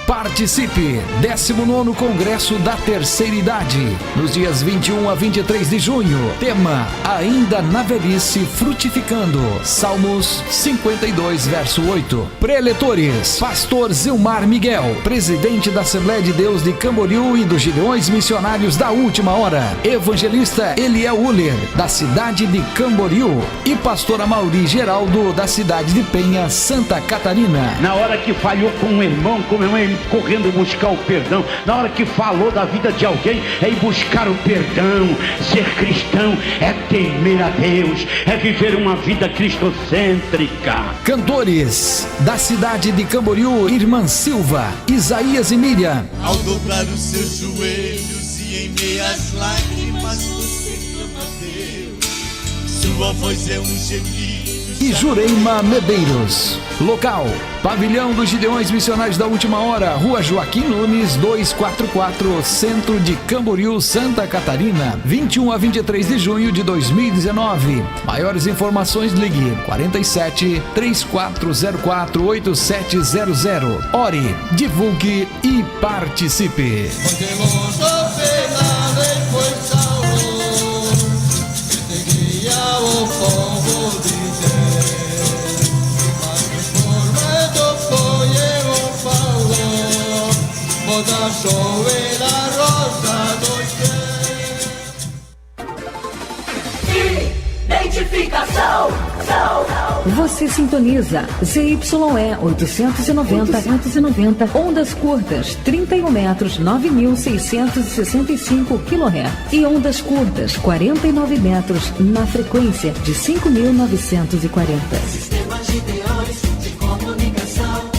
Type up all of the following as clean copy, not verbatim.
Participe! 19º Congresso da Terceira Idade, nos dias 21 a 23 de junho. Tema: Ainda na Velhice Frutificando. Salmos 52, verso 8. Preletores: Pastor Zilmar Miguel, presidente da Assembleia de Deus de Camboriú e dos Gideões Missionários da Última Hora. Evangelista Eliel Uller, da cidade de Camboriú. E pastor Amauri Geraldo, da cidade de Penha, Santa Catarina. Na hora que falhou com um irmão, ele correndo buscar o perdão. Na hora que falou da vida de alguém, é ir buscar o perdão. Ser cristão é temer a Deus, é viver uma vida cristocêntrica. Cantores da cidade de Camboriú: Irmã Silva, Isaías e Miriam. Ao dobrar os seus joelhos e em meias lágrimas você clama a Deus, sua voz é um gemido. E Jureima Medeiros. Local: Pavilhão dos Gideões Missionários da Última Hora, Rua Joaquim Nunes 244, centro de Camboriú, Santa Catarina, 21 a 23 de junho de 2019. Maiores informações, ligue 47 3404 8700. Ore, divulgue e participe. Identificação. Você sintoniza ZYE 890, ondas curtas 31 metros, 9.665 kHz e ondas curtas 49 metros na frequência de 5.940. Sistema Gideões de comunicação,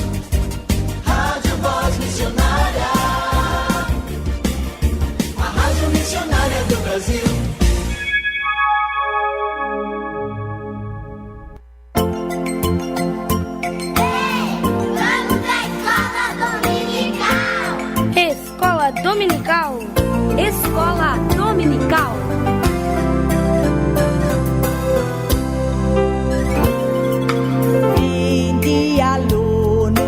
Rádio Voz Missionária, a Rádio Missionária do Brasil. Dominical. Escola Dominical. Vinde, alunos,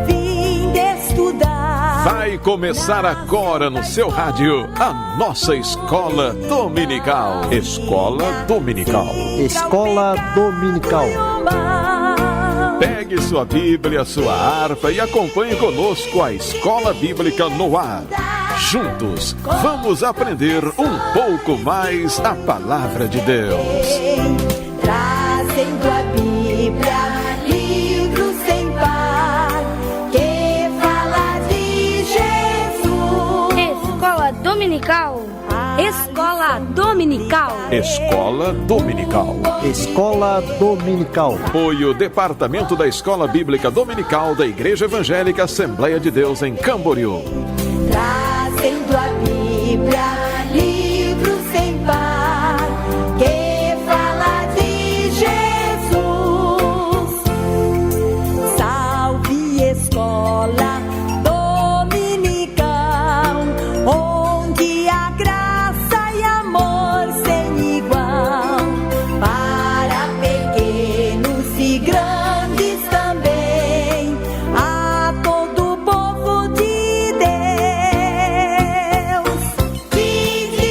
vinde estudar. Vai começar agora no seu rádio a nossa Escola Dominical. Escola Dominical. Escola Dominical. Pegue sua Bíblia, sua harpa e acompanhe conosco a Escola Bíblica no ar. Juntos, vamos aprender um pouco mais a Palavra de Deus. Trazendo a Bíblia, livro sem par, que fala de Jesus. Escola Dominical. Escola Dominical. Escola Dominical. Escola Dominical. Apoio Departamento da Escola Bíblica Dominical da Igreja Evangélica Assembleia de Deus em Camboriú. Trazendo a Bíblia, livro sem par, que fala de Jesus. Salve Escola Dominical, onde a graça e amor sem igual, para pequenos e grandes também, a todo o povo de Deus. Vinde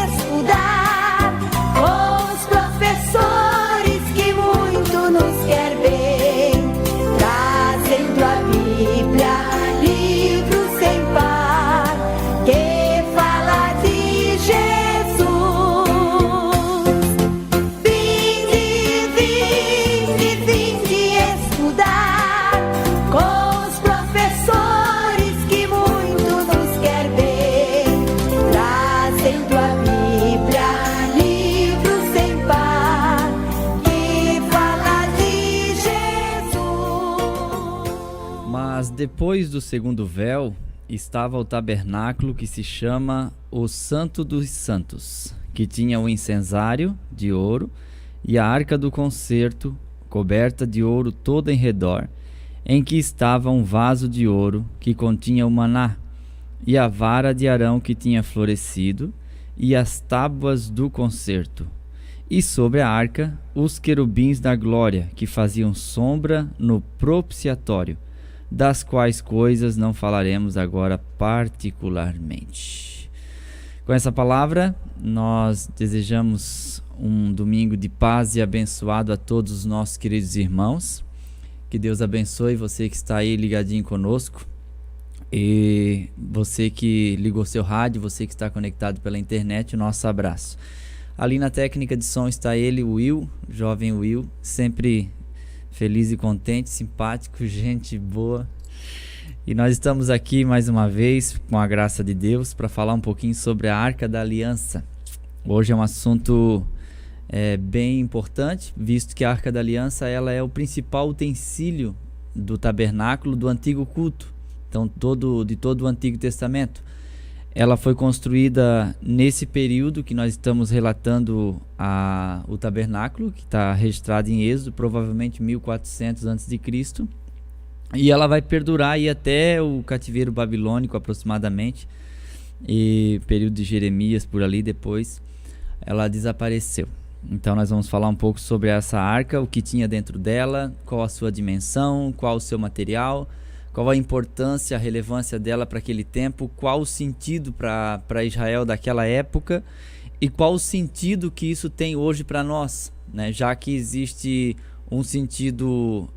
estudar com os professores que muito nos quer bem, trazendo a Bíblia, livro sem par, que fala de Jesus. Vinde estudar com os professores que muito nos quer bem, trazendo a Bíblia, livro sem par, que fala de Jesus. Mas depois do segundo véu estava o tabernáculo que se chama o Santo dos Santos, que tinha o incensário de ouro e a arca do concerto, coberta de ouro toda em redor, em que estava um vaso de ouro que continha o maná, e a vara de Arão que tinha florescido, e as tábuas do concerto. e sobre a arca os querubins da glória, que faziam sombra no propiciatório, das quais coisas não falaremos agora particularmente. Com essa palavra, nós desejamos um domingo de paz e abençoado a todos os nossos queridos irmãos. Que Deus abençoe você que está aí ligadinho conosco, e você que ligou seu rádio, você que está conectado pela internet, o nosso abraço. Ali na técnica de som está ele, o Will, jovem Will, sempre feliz e contente, simpático, gente boa. E nós estamos aqui mais uma vez, com a graça de Deus, para falar um pouquinho sobre a Arca da Aliança. Hoje é um assunto bem importante, visto que a Arca da Aliança ela é o principal utensílio do tabernáculo do antigo culto, então de todo o Antigo Testamento. Ela foi construída nesse período que nós estamos relatando o tabernáculo, que está registrado em Êxodo, provavelmente 1400 a.C., e ela vai perdurar aí até o cativeiro babilônico aproximadamente, e período de Jeremias por ali. Depois ela desapareceu. Então nós vamos falar um pouco sobre essa arca, o que tinha dentro dela, qual a sua dimensão, qual o seu material, qual a importância, a relevância dela para aquele tempo, qual o sentido para Israel daquela época e qual o sentido que isso tem hoje para nós, né? Já que existe um sentido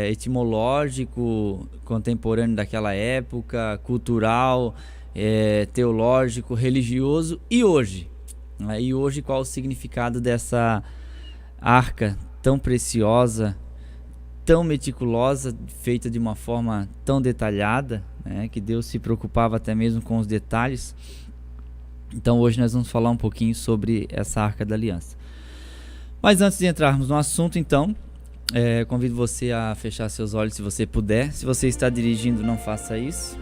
etimológico, contemporâneo daquela época, cultural, teológico, religioso, e hoje? E hoje qual o significado dessa arca tão preciosa, tão meticulosa, feita de uma forma tão detalhada, né, que Deus se preocupava até mesmo com os detalhes. Então hoje nós vamos falar um pouquinho sobre essa Arca da Aliança. Mas antes de entrarmos no assunto, então, convido você a fechar seus olhos se você puder. Se você está dirigindo, não faça isso,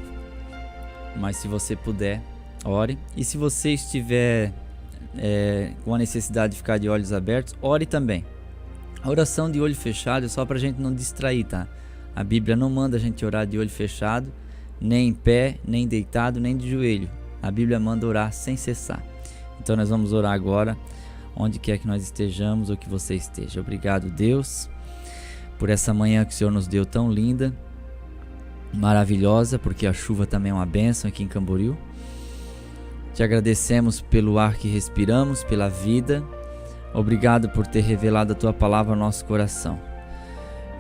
mas se você puder, ore. E se você estiver com a necessidade de ficar de olhos abertos, ore também. A oração de olho fechado é só para a gente não distrair, tá? A Bíblia não manda a gente orar de olho fechado, nem em pé, nem deitado, nem de joelho. A Bíblia manda orar sem cessar. Então nós vamos orar agora, onde quer que nós estejamos ou que você esteja. Obrigado, Deus, por essa manhã que o Senhor nos deu tão linda, maravilhosa, porque a chuva também é uma bênção aqui em Camboriú. Te agradecemos pelo ar que respiramos, pela vida. Obrigado por ter revelado a Tua palavra ao nosso coração.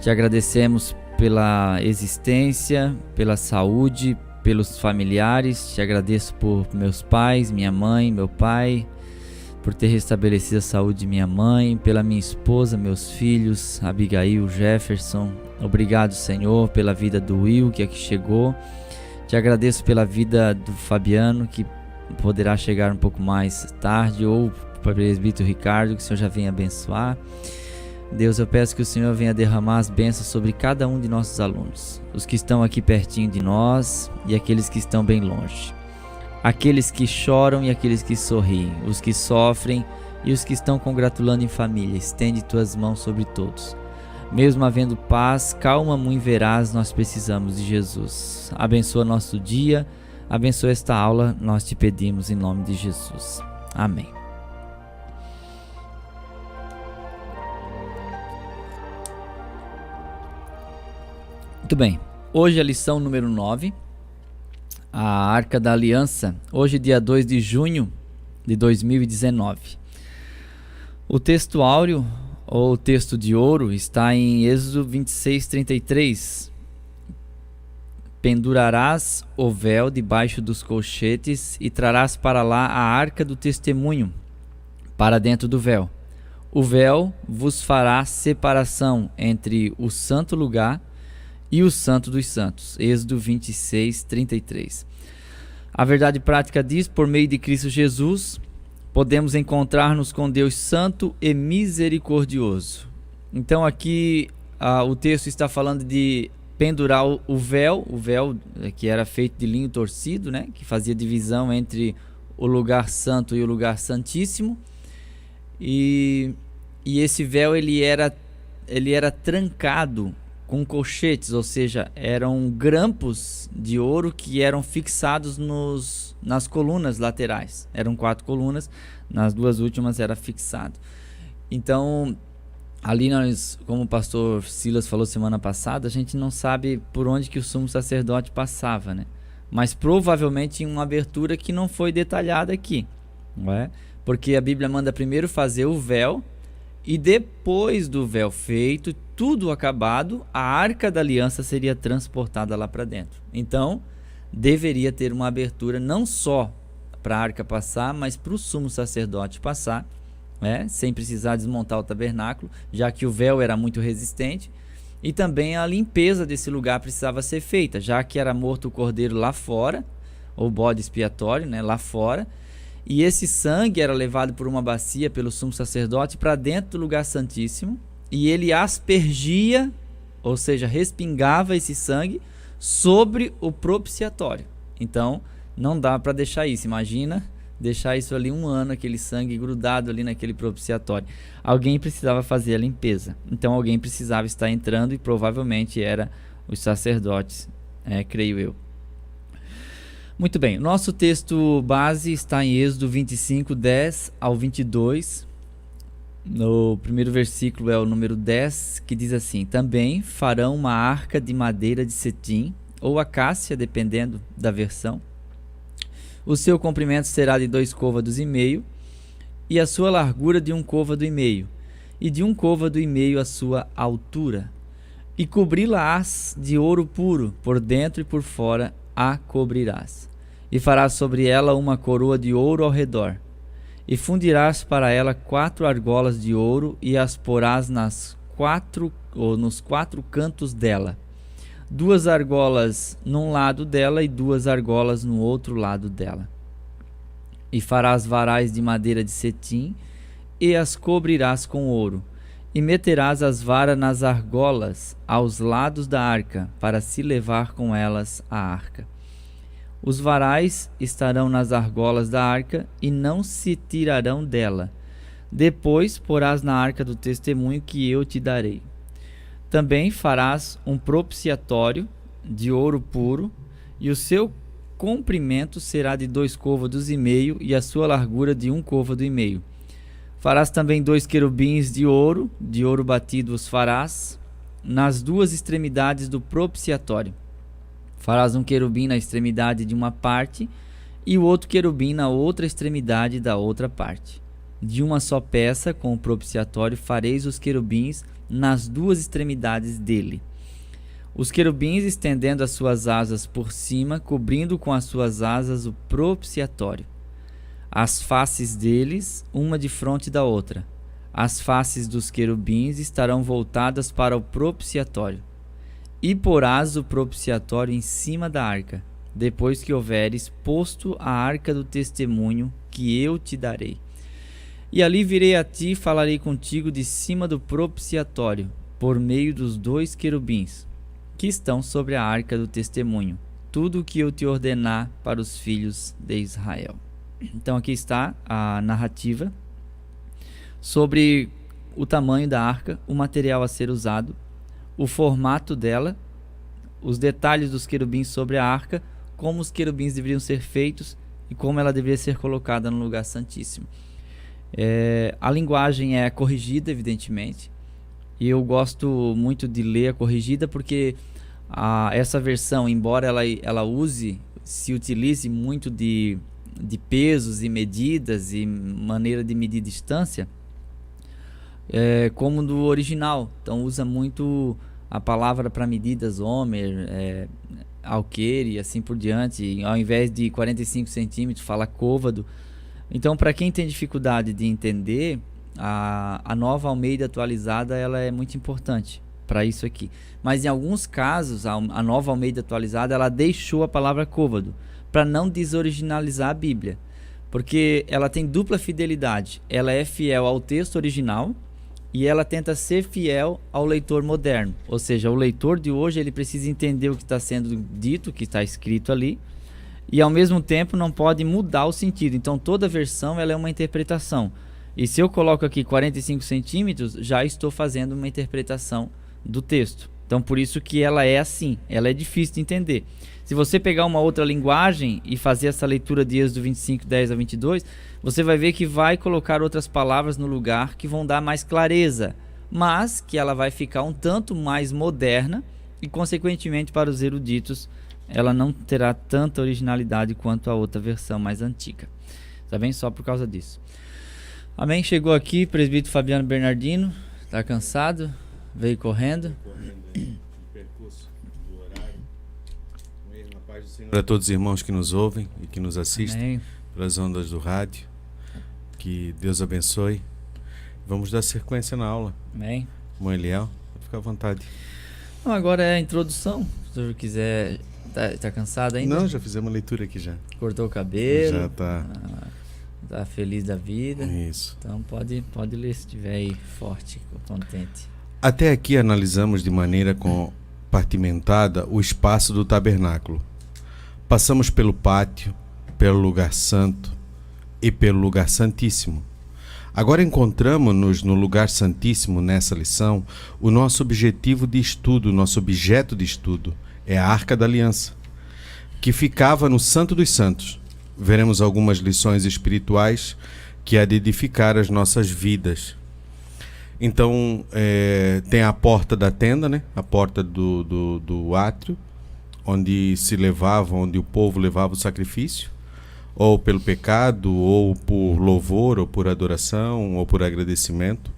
Te agradecemos pela existência, pela saúde, pelos familiares. Te agradeço por meus pais, minha mãe, meu pai, por ter restabelecido a saúde de minha mãe, pela minha esposa, meus filhos, Abigail, Jefferson. Obrigado, Senhor, pela vida do Will, que aqui chegou. Te agradeço pela vida do Fabiano, que poderá chegar um pouco mais tarde, ou para o presbítero Ricardo, que o Senhor já venha abençoar. Deus, eu peço que o Senhor venha derramar as bênçãos sobre cada um de nossos alunos, os que estão aqui pertinho de nós e aqueles que estão bem longe, aqueles que choram e aqueles que sorriem, os que sofrem e os que estão congratulando em família. Estende tuas mãos sobre todos. Mesmo havendo paz, calma muito veraz, nós precisamos de Jesus. Abençoa nosso dia, abençoa esta aula, nós te pedimos em nome de Jesus. Amém. Muito bem, hoje a lição número 9, a Arca da Aliança, hoje dia 2 de junho de 2019. O texto áureo, ou texto de ouro, está em Êxodo 26:33. Pendurarás o véu debaixo dos colchetes e trarás para lá a arca do testemunho, para dentro do véu. O véu vos fará separação entre o santo lugar e o santo dos santos. Êxodo 26:33. A verdade prática diz: por meio de Cristo Jesus, podemos encontrar-nos com Deus santo e misericordioso. Então aqui o texto está falando de pendurar o véu que era feito de linho torcido, né, que fazia divisão entre o lugar santo e o lugar santíssimo. E esse véu ele era trancado com colchetes, ou seja, eram grampos de ouro que eram fixados nas colunas laterais. Eram 4 colunas, nas 2 últimas era fixado. Então, ali nós, como o pastor Silas falou semana passada, a gente não sabe por onde que o sumo sacerdote passava, né? Mas provavelmente tinha uma abertura que não foi detalhada aqui, não é? Porque a Bíblia manda primeiro fazer o véu, e depois do véu feito, tudo acabado, a arca da aliança seria transportada lá para dentro. Então, deveria ter uma abertura não só para a arca passar, mas para o sumo sacerdote passar, né, sem precisar desmontar o tabernáculo, já que o véu era muito resistente. E também a limpeza desse lugar precisava ser feita, já que era morto o cordeiro lá fora, ou bode expiatório, né, lá fora. E esse sangue era levado por uma bacia pelo sumo sacerdote para dentro do lugar santíssimo, e ele aspergia, ou seja, respingava esse sangue sobre o propiciatório. Então não dá para deixar isso. Imagina deixar isso ali 1 ano, aquele sangue grudado ali naquele propiciatório. Alguém precisava fazer a limpeza, então alguém precisava estar entrando, e provavelmente era os sacerdotes, creio eu. Muito bem, nosso texto base está em Êxodo 25, 10 ao 22. No primeiro versículo é o número 10, que diz assim: também farão uma arca de madeira de cetim, ou acácia, dependendo da versão. O seu comprimento será de 2 côvados e meio, e a sua largura de 1 côvado e meio, e de 1 côvado e meio a sua altura. E cobri-la-ás de ouro puro, por dentro e por fora a cobrirás. E farás sobre ela uma coroa de ouro ao redor. E fundirás para ela 4 argolas de ouro, e as porás nos 4 cantos dela. 2 argolas num lado dela e 2 argolas no outro lado dela. E farás varais de madeira de cetim, e as cobrirás com ouro. E meterás as varas nas argolas aos lados da arca, para se levar com elas a arca. Os varais estarão nas argolas da arca, e não se tirarão dela. Depois porás na arca do testemunho que eu te darei. Também farás um propiciatório de ouro puro, e o seu comprimento será de 2 côvados e meio, e a sua largura de 1 côvado e meio. Farás também 2 querubins de ouro batido os farás nas 2 extremidades do propiciatório. Farás um querubim na extremidade de uma parte, e o outro querubim na outra extremidade da outra parte. De uma só peça, com o propiciatório, fareis os querubins nas 2 extremidades dele. Os querubins estendendo as suas asas por cima, cobrindo com as suas asas o propiciatório. As faces deles, uma defronte da outra. As faces dos querubins estarão voltadas para o propiciatório. E porás o propiciatório em cima da arca, depois que houveres posto a arca do testemunho que eu te darei. E ali virei a ti e falarei contigo de cima do propiciatório, por meio dos 2 querubins, que estão sobre a arca do testemunho, tudo o que eu te ordenar para os filhos de Israel. Então aqui está a narrativa sobre o tamanho da arca, o material a ser usado, o formato dela, os detalhes dos querubins sobre a arca, como os querubins deveriam ser feitos e como ela deveria ser colocada no lugar santíssimo. A linguagem é corrigida, evidentemente, e eu gosto muito de ler a corrigida porque essa versão, embora ela se utilize muito de pesos e medidas e maneira de medir distância, como do original. Então usa muito a palavra para medidas homer, alqueire e assim por diante. Ao invés de 45 centímetros fala côvado. Então, para quem tem dificuldade de entender, a Nova Almeida atualizada ela é muito importante para isso aqui. Mas em alguns casos a Nova Almeida atualizada ela deixou a palavra côvado para não desoriginalizar a Bíblia, porque ela tem dupla fidelidade. Ela é fiel ao texto original e ela tenta ser fiel ao leitor moderno, ou seja, o leitor de hoje ele precisa entender o que está sendo dito, o que está escrito ali, e ao mesmo tempo não pode mudar o sentido. Então toda versão ela é uma interpretação, e se eu coloco aqui 45 centímetros, já estou fazendo uma interpretação do texto. Então por isso que ela é assim, ela é difícil de entender. Se você pegar uma outra linguagem e fazer essa leitura de Êxodo 25, 10 a 22, você vai ver que vai colocar outras palavras no lugar que vão dar mais clareza, mas que ela vai ficar um tanto mais moderna e, consequentemente, para os eruditos, ela não terá tanta originalidade quanto a outra versão mais antiga. Tá bem? Só por causa disso. Amém? Chegou aqui, presbítero Fabiano Bernardino, tá cansado, veio correndo. Para todos os irmãos que nos ouvem e que nos assistem. Amém. Pelas ondas do rádio, que Deus abençoe. Vamos dar sequência na aula. Amém. Irmão Eliel, fica à vontade. Não, agora é a introdução. Se o senhor quiser, tá cansado ainda? Não, já fizemos uma leitura aqui já. Cortou o cabelo? Já tá. Tá feliz da vida? Isso. Então pode ler se estiver aí forte, contente. Até aqui analisamos de maneira compartimentada o espaço do tabernáculo. Passamos pelo pátio, pelo lugar santo e pelo lugar santíssimo. Agora encontramos-nos no lugar santíssimo nessa lição. O nosso objetivo de estudo, nosso objeto de estudo é a Arca da Aliança, que ficava no Santo dos Santos. Veremos algumas lições espirituais que há de edificar as nossas vidas. Então, tem a porta da tenda, né? A porta do átrio, onde o povo levava o sacrifício, ou pelo pecado, ou por louvor, ou por adoração, ou por agradecimento.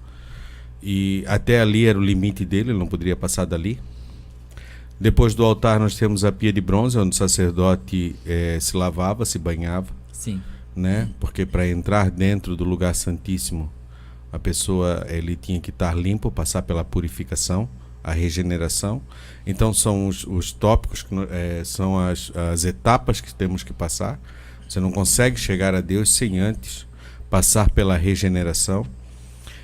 E até ali era o limite dele, ele não poderia passar dali. Depois do altar nós temos a pia de bronze, onde o sacerdote se lavava, se banhava. Sim. Né? Porque para entrar dentro do lugar santíssimo, a pessoa ele tinha que estar limpo, passar pela purificação, a regeneração. Então são os tópicos, são as etapas que temos que passar. Você não consegue chegar a Deus sem antes passar pela regeneração.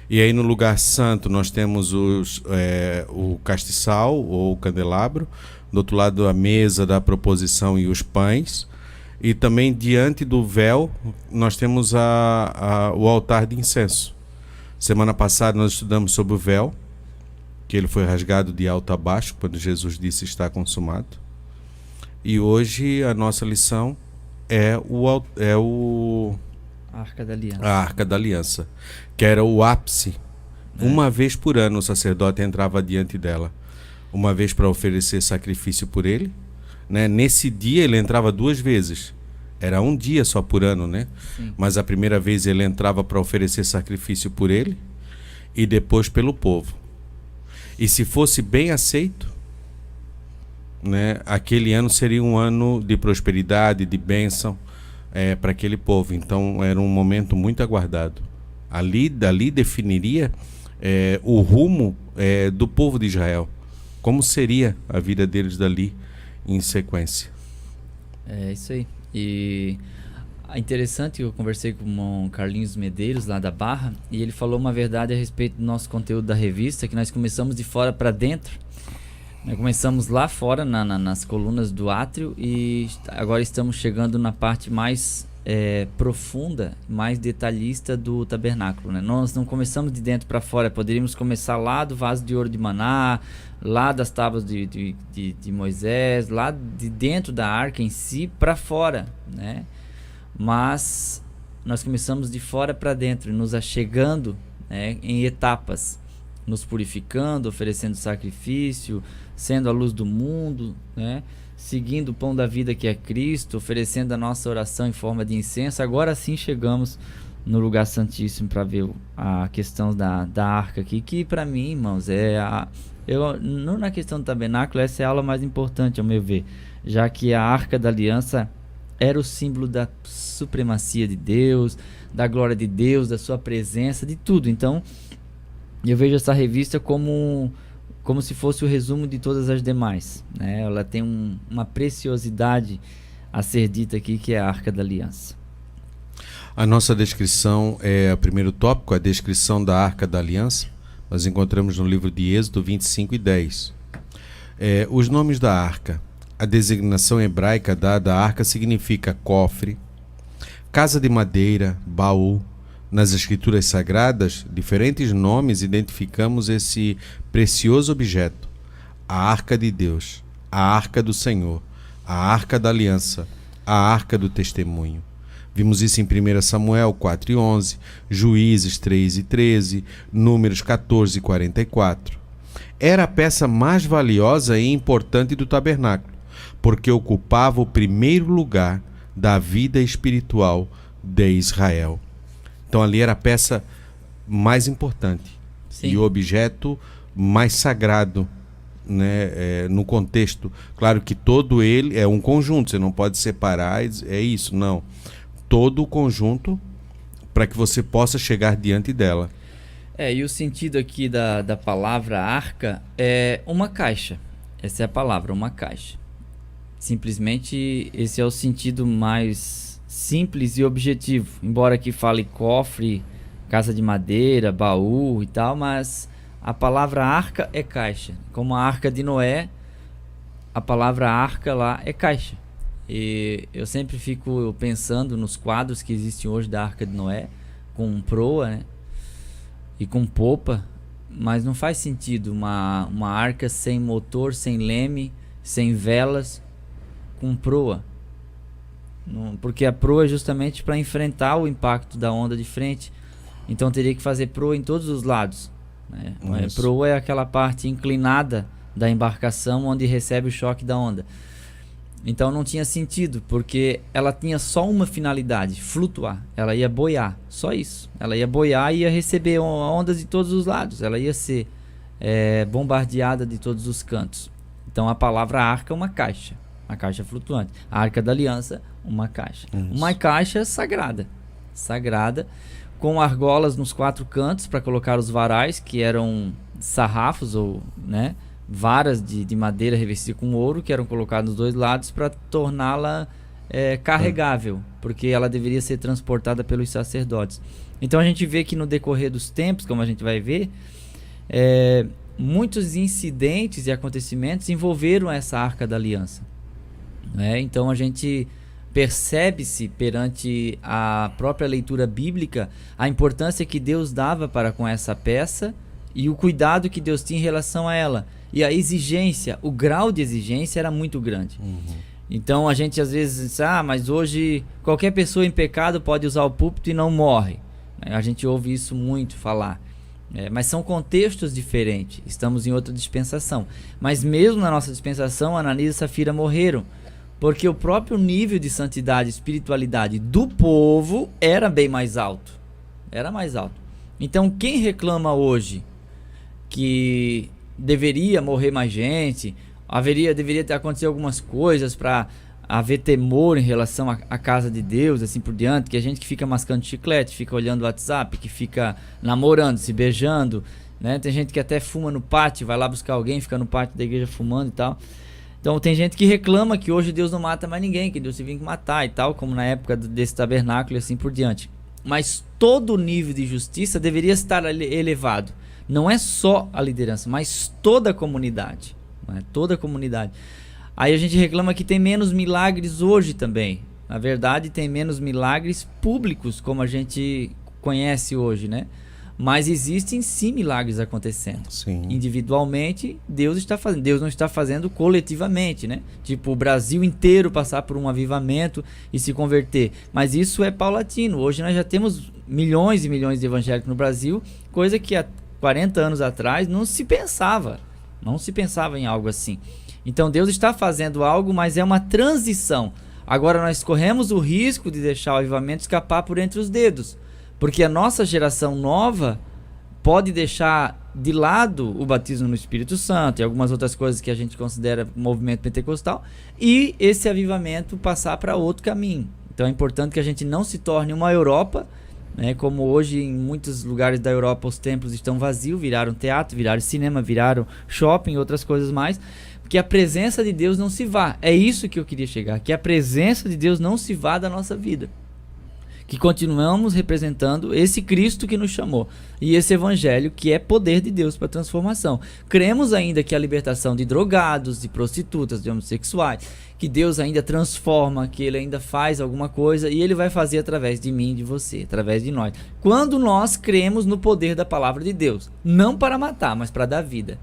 E aí no lugar santo nós temos o castiçal ou o candelabro, do outro lado a mesa da proposição e os pães, e também diante do véu nós temos o altar de incenso. Semana passada nós estudamos sobre o véu, que ele foi rasgado de alto a baixo, quando Jesus disse está consumado. E hoje a nossa lição é a Arca da Aliança. A Arca da Aliança, que era o ápice. Uma vez por ano o sacerdote entrava diante dela, uma vez para oferecer sacrifício por ele, né? Nesse dia ele entrava 2 vezes. Era um dia só por ano, né? Sim. Mas a primeira vez ele entrava para oferecer sacrifício por ele e depois pelo povo. E se fosse bem aceito, né, aquele ano seria um ano de prosperidade, de bênção para aquele povo. Então era um momento muito aguardado. Dali definiria o rumo do povo de Israel. Como seria a vida deles dali em sequência. É isso aí. E é interessante que eu conversei com o Carlinhos Medeiros lá da Barra, e ele falou uma verdade a respeito do nosso conteúdo da revista, que nós começamos de fora para dentro. Nós começamos lá fora nas colunas do átrio, e agora estamos chegando na parte mais profunda, mais detalhista do tabernáculo, né? Nós não começamos de dentro para fora. Poderíamos começar lá do vaso de ouro de Maná, lá das tábuas de Moisés, lá de dentro da arca em si para fora, né? Mas nós começamos de fora para dentro, nos achegando, né, em etapas, nos purificando, oferecendo sacrifício, sendo a luz do mundo, né, seguindo o pão da vida que é Cristo, oferecendo a nossa oração em forma de incenso. Agora sim chegamos no lugar santíssimo para ver a questão da arca aqui, que para mim, irmãos, não na questão do tabernáculo, essa é a aula mais importante ao meu ver, já que a Arca da Aliança era o símbolo da supremacia de Deus, da glória de Deus, da sua presença, de tudo. Então, eu vejo essa revista como se fosse o resumo de todas as demais, né? Ela tem uma preciosidade a ser dita aqui, que é a Arca da Aliança. A nossa descrição é o primeiro tópico, a descrição da Arca da Aliança. Nós encontramos no livro de Êxodo 25 e 10. Os nomes da arca. A designação hebraica dada à arca significa cofre, casa de madeira, baú. Nas escrituras sagradas, diferentes nomes identificamos esse precioso objeto. a arca de Deus, a arca do Senhor, a arca da aliança, a arca do testemunho. Vimos isso em 1 Samuel 4:11, Juízes 3:13, Números 14:44. Era a peça mais valiosa e importante do tabernáculo, porque ocupava o primeiro lugar da vida espiritual de Israel. Então ali era a peça mais importante. Sim. E o objeto mais sagrado, né, no contexto. Claro que todo ele é um conjunto, você não pode separar, é isso, não. Todo o conjunto para que você possa chegar diante dela. E o sentido aqui da palavra arca é uma caixa. Essa é a palavra, uma caixa. Simplesmente esse é o sentido mais simples e objetivo. Embora aqui fale cofre, casa de madeira, baú e tal, mas a palavra arca é caixa. Como a arca de Noé, a palavra arca lá é caixa. E eu sempre fico pensando nos quadros que existem hoje da Arca de Noé, com proa, né? E com popa, mas não faz sentido uma arca sem motor, sem leme, sem velas, com proa. Porque a proa é justamente para enfrentar o impacto da onda de frente. Então teria que fazer proa em todos os lados, né? Proa é aquela parte inclinada da embarcação onde recebe o choque da onda. Então não tinha sentido, porque ela tinha só uma finalidade, flutuar. Ela ia boiar, só isso. Ela ia boiar e ia receber ondas de todos os lados. Ela ia ser bombardeada de todos os cantos. Então a palavra arca é uma caixa flutuante. A arca da aliança, uma caixa. Isso. Uma caixa sagrada, com argolas nos 4 cantos para colocar os varais, que eram sarrafos ou, né, varas de madeira revestida com ouro, que eram colocadas nos 2 lados para torná-la carregável, porque ela deveria ser transportada pelos sacerdotes. Então a gente vê que no decorrer dos tempos, como a gente vai ver, muitos incidentes e acontecimentos envolveram essa arca da aliança, né? Então a gente percebe-se perante a própria leitura bíblica a importância que Deus dava para com essa peça e o cuidado que Deus tinha em relação a ela. E a exigência, o grau de exigência era muito grande. Então a gente às vezes diz, mas hoje qualquer pessoa em pecado pode usar o púlpito e não morre. A gente ouve isso muito falar. Mas são contextos diferentes, estamos em outra dispensação. Mas mesmo na nossa dispensação, Ananias e Safira morreram, porque o próprio nível de santidade e espiritualidade do povo era bem mais alto. Era mais alto. Então quem reclama hoje que deveria morrer mais gente, deveria ter acontecido algumas coisas para haver temor em relação à casa de Deus, assim por diante, que a gente que fica mascando chiclete, fica olhando o WhatsApp, que fica namorando, se beijando, né? Tem gente que até fuma no pátio, vai lá buscar alguém, fica no pátio da igreja fumando e tal. Então tem gente que reclama que hoje Deus não mata mais ninguém, que Deus se vem matar e tal, como na época desse tabernáculo e assim por diante. Mas todo o nível de justiça deveria estar elevado. Não é só a liderança, mas toda a comunidade, né? Toda a comunidade. Aí a gente reclama que tem menos milagres hoje também. Na verdade, tem menos milagres públicos, como a gente conhece hoje, né? Mas existem sim milagres acontecendo. Sim. Individualmente, Deus está fazendo. Deus não está fazendo coletivamente, né? Tipo, o Brasil inteiro passar por um avivamento e se converter. Mas isso é paulatino. Hoje nós já temos milhões e milhões de evangélicos no Brasil, coisa que há 40 anos atrás não se pensava em algo assim. Então Deus está fazendo algo, mas é uma transição. Agora nós corremos o risco de deixar o avivamento escapar por entre os dedos, porque a nossa geração nova pode deixar de lado o batismo no Espírito Santo e algumas outras coisas que a gente considera movimento pentecostal, e esse avivamento passar para outro caminho. Então é importante que a gente não se torne uma Europa, né, como hoje em muitos lugares da Europa os templos estão vazios, viraram teatro, viraram cinema, viraram shopping e outras coisas mais, que a presença de Deus não se vá. É isso que eu queria chegar, que a presença de Deus não se vá da nossa vida, que continuamos representando esse Cristo que nos chamou e esse evangelho que é poder de Deus para transformação. Cremos ainda que a libertação de drogados, de prostitutas, de homossexuais, que Deus ainda transforma, que Ele ainda faz alguma coisa, e Ele vai fazer através de mim e de você, através de nós, quando nós cremos no poder da palavra de Deus, não para matar, mas para dar vida.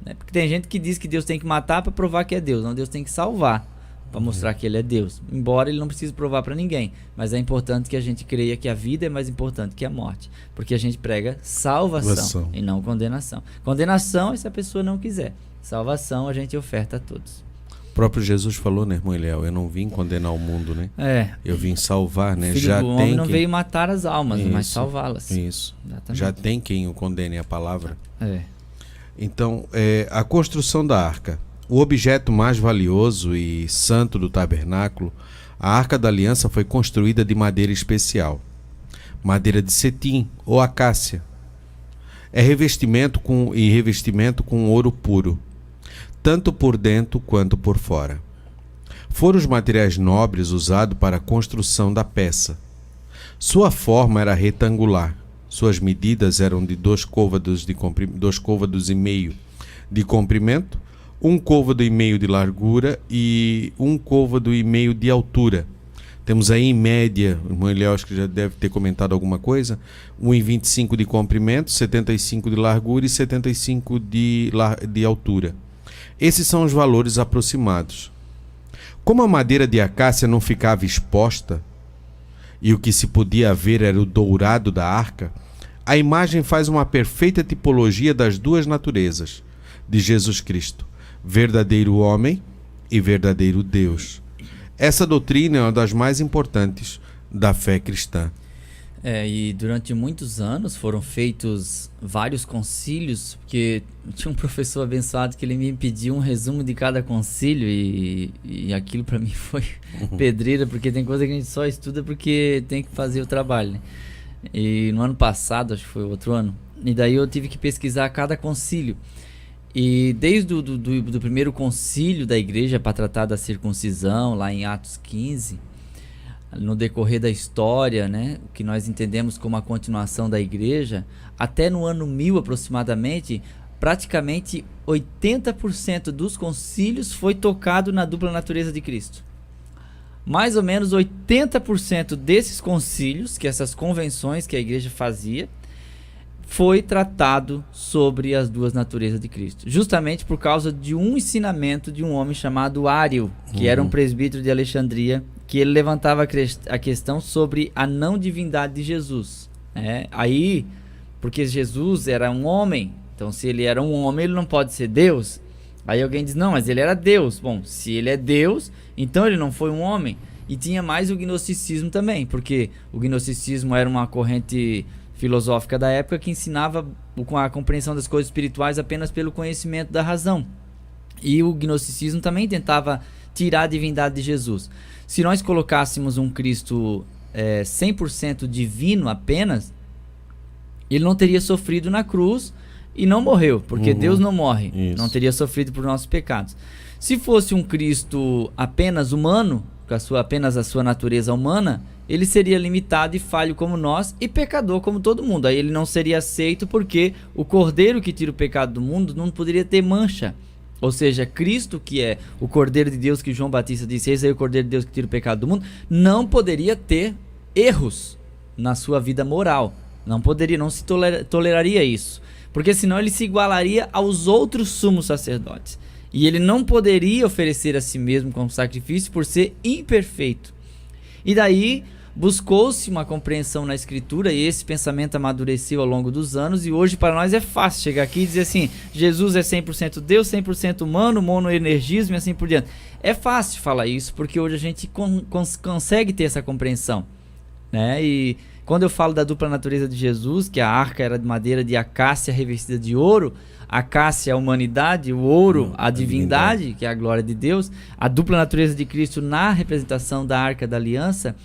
né? Porque tem gente que diz que Deus tem que matar para provar que é Deus. Não, Deus tem que salvar para mostrar que ele é Deus. Embora ele não precise provar para ninguém. Mas é importante que a gente creia que a vida é mais importante que a morte. Porque a gente prega salvação e não condenação. Condenação é se a pessoa não quiser. Salvação a gente oferta a todos. O próprio Jesus falou, né, irmão Eliel? Eu não vim condenar o mundo, né? Eu vim salvar, né? Filho já do homem não veio matar as almas, mas salvá-las. Isso. Exatamente. Já tem quem o condene a palavra. Então, a construção da arca. O objeto mais valioso e santo do tabernáculo, a Arca da Aliança, foi construída de madeira especial, madeira de cetim ou acácia. É revestimento com ouro puro, tanto por dentro quanto por fora. Foram os materiais nobres usados para a construção da peça. Sua forma era retangular. Suas medidas eram de 2 côvados e meio de comprimento, 1 côvado e meio de largura e 1 côvado e meio de altura. Temos aí em média, o irmão Eliel acho que já deve ter comentado alguma coisa, 1,25 de comprimento, 75 de largura e 75 de altura. Esses são os valores aproximados. Como a madeira de acácia não ficava exposta e o que se podia ver era o dourado da arca, a imagem faz uma perfeita tipologia das duas naturezas de Jesus Cristo, verdadeiro homem e verdadeiro Deus. Essa doutrina é uma das mais importantes da fé cristã. E durante muitos anos foram feitos vários concílios, porque tinha um professor abençoado que ele me pediu um resumo de cada concílio e aquilo para mim foi pedreira, porque tem coisa que a gente só estuda porque tem que fazer o trabalho, né? E no ano passado, acho que foi outro ano, e daí eu tive que pesquisar cada concílio. E desde do primeiro concílio da igreja para tratar da circuncisão, lá em Atos 15, no decorrer da história, né, o que nós entendemos como a continuação da igreja, até no ano 1000 aproximadamente, praticamente 80% dos concílios foi tocado na dupla natureza de Cristo. Mais ou menos 80% desses concílios, que essas convenções que a igreja fazia, foi tratado sobre as duas naturezas de Cristo, justamente por causa de um ensinamento de um homem chamado Ário, que era um presbítero de Alexandria, que ele levantava a questão sobre a não divindade de Jesus. Aí, porque Jesus era um homem, então se ele era um homem, ele não pode ser Deus. Aí alguém diz, não, mas ele era Deus. Bom, se ele é Deus, então ele não foi um homem. E tinha mais o gnosticismo também, porque o gnosticismo era uma corrente filosófica da época que ensinava a compreensão das coisas espirituais apenas pelo conhecimento da razão. E o gnosticismo também tentava tirar a divindade de Jesus. Se nós colocássemos um Cristo 100% divino apenas, ele não teria sofrido na cruz e não morreu, porque Deus não morre. Isso. Não teria sofrido por nossos pecados. Se fosse um Cristo apenas humano, com apenas a sua natureza humana, ele seria limitado e falho como nós e pecador como todo mundo. Aí ele não seria aceito porque o Cordeiro que tira o pecado do mundo não poderia ter mancha. Ou seja, Cristo, que é o Cordeiro de Deus que João Batista disse, esse é o Cordeiro de Deus que tira o pecado do mundo, não poderia ter erros na sua vida moral. Não poderia, não se toleraria isso. Porque senão ele se igualaria aos outros sumos sacerdotes. E ele não poderia oferecer a si mesmo como sacrifício por ser imperfeito. E daí buscou-se uma compreensão na Escritura e esse pensamento amadureceu ao longo dos anos e hoje para nós é fácil chegar aqui e dizer assim, Jesus é 100% Deus, 100% humano, monoenergismo e assim por diante. É fácil falar isso porque hoje a gente consegue ter essa compreensão, né? E quando eu falo da dupla natureza de Jesus, que a arca era de madeira de acácia revestida de ouro, a acácia é a humanidade, o ouro a divindade, que é a glória de Deus, a dupla natureza de Cristo na representação da Arca da Aliança.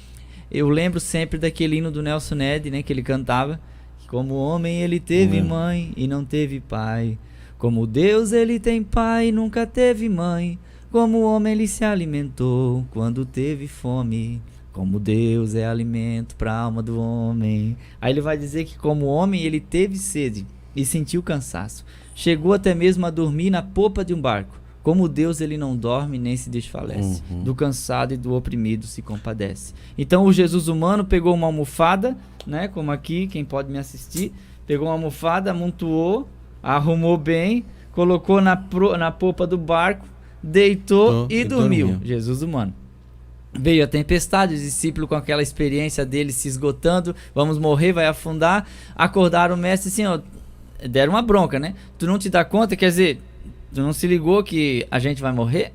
Eu lembro sempre daquele hino do Nelson Ned, né, que ele cantava, que como homem ele teve mãe e não teve pai, como Deus ele tem pai e nunca teve mãe, como homem ele se alimentou quando teve fome, como Deus é alimento para a alma do homem. Aí ele vai dizer que como homem ele teve sede e sentiu cansaço, chegou até mesmo a dormir na popa de um barco. Como Deus ele não dorme nem se desfalece, do cansado e do oprimido se compadece. Então o Jesus humano pegou uma almofada, né, como aqui, quem pode me assistir, pegou uma almofada, amontoou, arrumou bem, colocou na popa do barco, deitou e dormiu. Jesus humano. Veio a tempestade, os discípulos com aquela experiência dele se esgotando, vamos morrer, vai afundar, acordaram o mestre assim, ó, deram uma bronca, né? Tu não te dá conta, quer dizer, tu não se ligou que a gente vai morrer?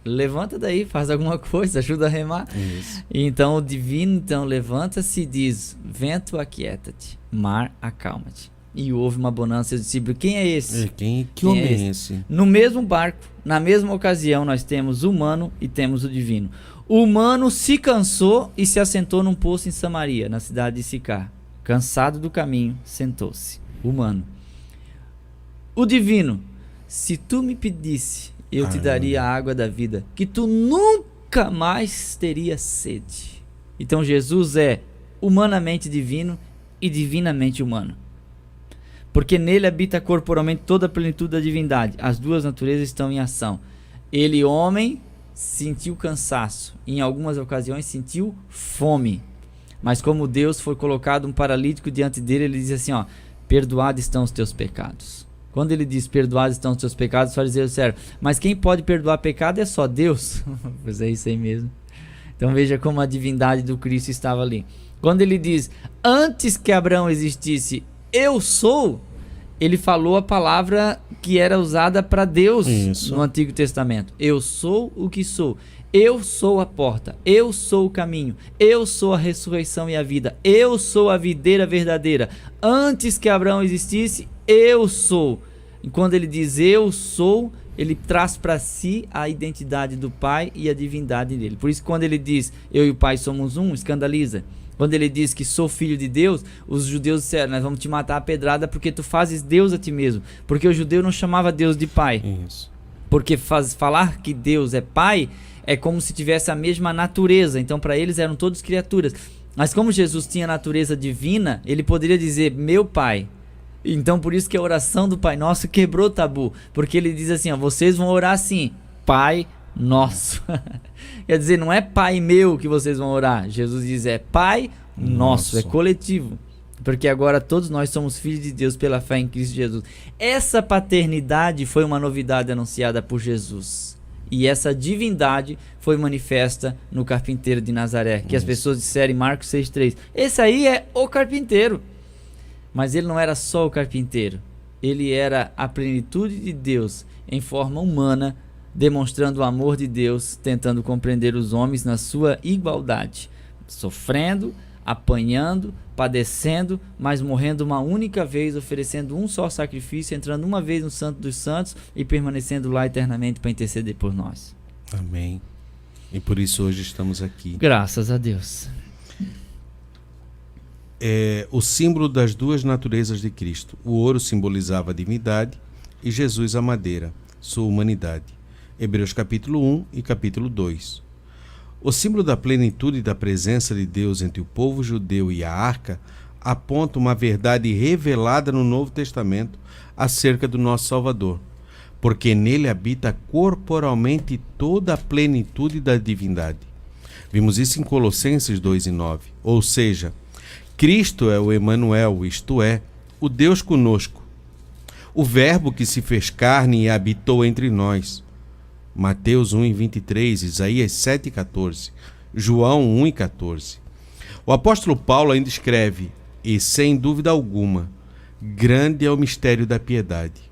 Levanta daí, faz alguma coisa, ajuda a remar. Isso. Então o divino então levanta-se e diz: vento, aquieta-te, mar, acalma-te. E houve uma bonança. Os discípulos: quem é esse? Que homem é esse? No mesmo barco, na mesma ocasião, nós temos o humano e temos o divino. O humano se cansou e se assentou num poço em Samaria, na cidade de Sicar. Cansado do caminho, sentou-se. Humano. O divino: se tu me pedisse, eu te daria a água da vida, que tu nunca mais teria sede. Então Jesus é humanamente divino e divinamente humano. Porque nele habita corporalmente toda a plenitude da divindade. As duas naturezas estão em ação. Ele, homem, sentiu cansaço. Em algumas ocasiões sentiu fome. Mas como Deus, foi colocado um paralítico diante dele, ele diz assim, ó: perdoados estão os teus pecados. Quando ele diz perdoados estão os teus pecados, os fariseus disseram: mas quem pode perdoar pecado é só Deus. Pois é isso aí mesmo. Então veja como a divindade do Cristo estava ali. Quando ele diz: antes que Abraão existisse, eu sou, ele falou a palavra que era usada para Deus no Antigo Testamento. Eu sou o que sou. Eu sou a porta, eu sou o caminho, eu sou a ressurreição e a vida, eu sou a videira verdadeira. Antes que Abraão existisse, eu sou. E quando ele diz eu sou, ele traz para si a identidade do Pai e a divindade dele. Por isso, quando ele diz eu e o Pai somos um, escandaliza. Quando ele diz que sou filho de Deus, os judeus disseram: nós vamos te matar a pedrada porque tu fazes Deus a ti mesmo. Porque o judeu não chamava Deus de Pai. Isso. Porque falar que Deus é Pai é como se tivesse a mesma natureza. Então para eles eram todos criaturas. Mas como Jesus tinha natureza divina, ele poderia dizer meu Pai. Então por isso que a oração do Pai Nosso quebrou o tabu. Porque ele diz assim, ó: vocês vão orar assim, Pai Nosso. Quer dizer, não é Pai meu que vocês vão orar. Jesus diz é Pai Nosso, é coletivo. Porque agora todos nós somos filhos de Deus pela fé em Cristo Jesus. Essa paternidade foi uma novidade anunciada por Jesus. E essa divindade foi manifesta no carpinteiro de Nazaré. Que as pessoas disseram em Marcos 6,3: esse aí é o carpinteiro. Mas ele não era só o carpinteiro. Ele era a plenitude de Deus em forma humana, demonstrando o amor de Deus, tentando compreender os homens na sua igualdade. Sofrendo, apanhando, padecendo, mas morrendo uma única vez, oferecendo um só sacrifício, entrando uma vez no Santo dos Santos e permanecendo lá eternamente para interceder por nós. Amém. E por isso hoje estamos aqui. Graças a Deus. É o símbolo das duas naturezas de Cristo. O ouro simbolizava a divindade e Jesus a madeira, sua humanidade. Hebreus capítulo 1 e capítulo 2. O símbolo da plenitude da presença de Deus entre o povo judeu e a arca aponta uma verdade revelada no Novo Testamento acerca do nosso Salvador, porque nele habita corporalmente toda a plenitude da divindade. Vimos isso em Colossenses 2:9. Ou seja, Cristo é o Emanuel, isto é, o Deus conosco, o Verbo que se fez carne e habitou entre nós. Mateus 1:23, Isaías 7:14, João 1:14. O apóstolo Paulo ainda escreve: e sem dúvida alguma, grande é o mistério da piedade.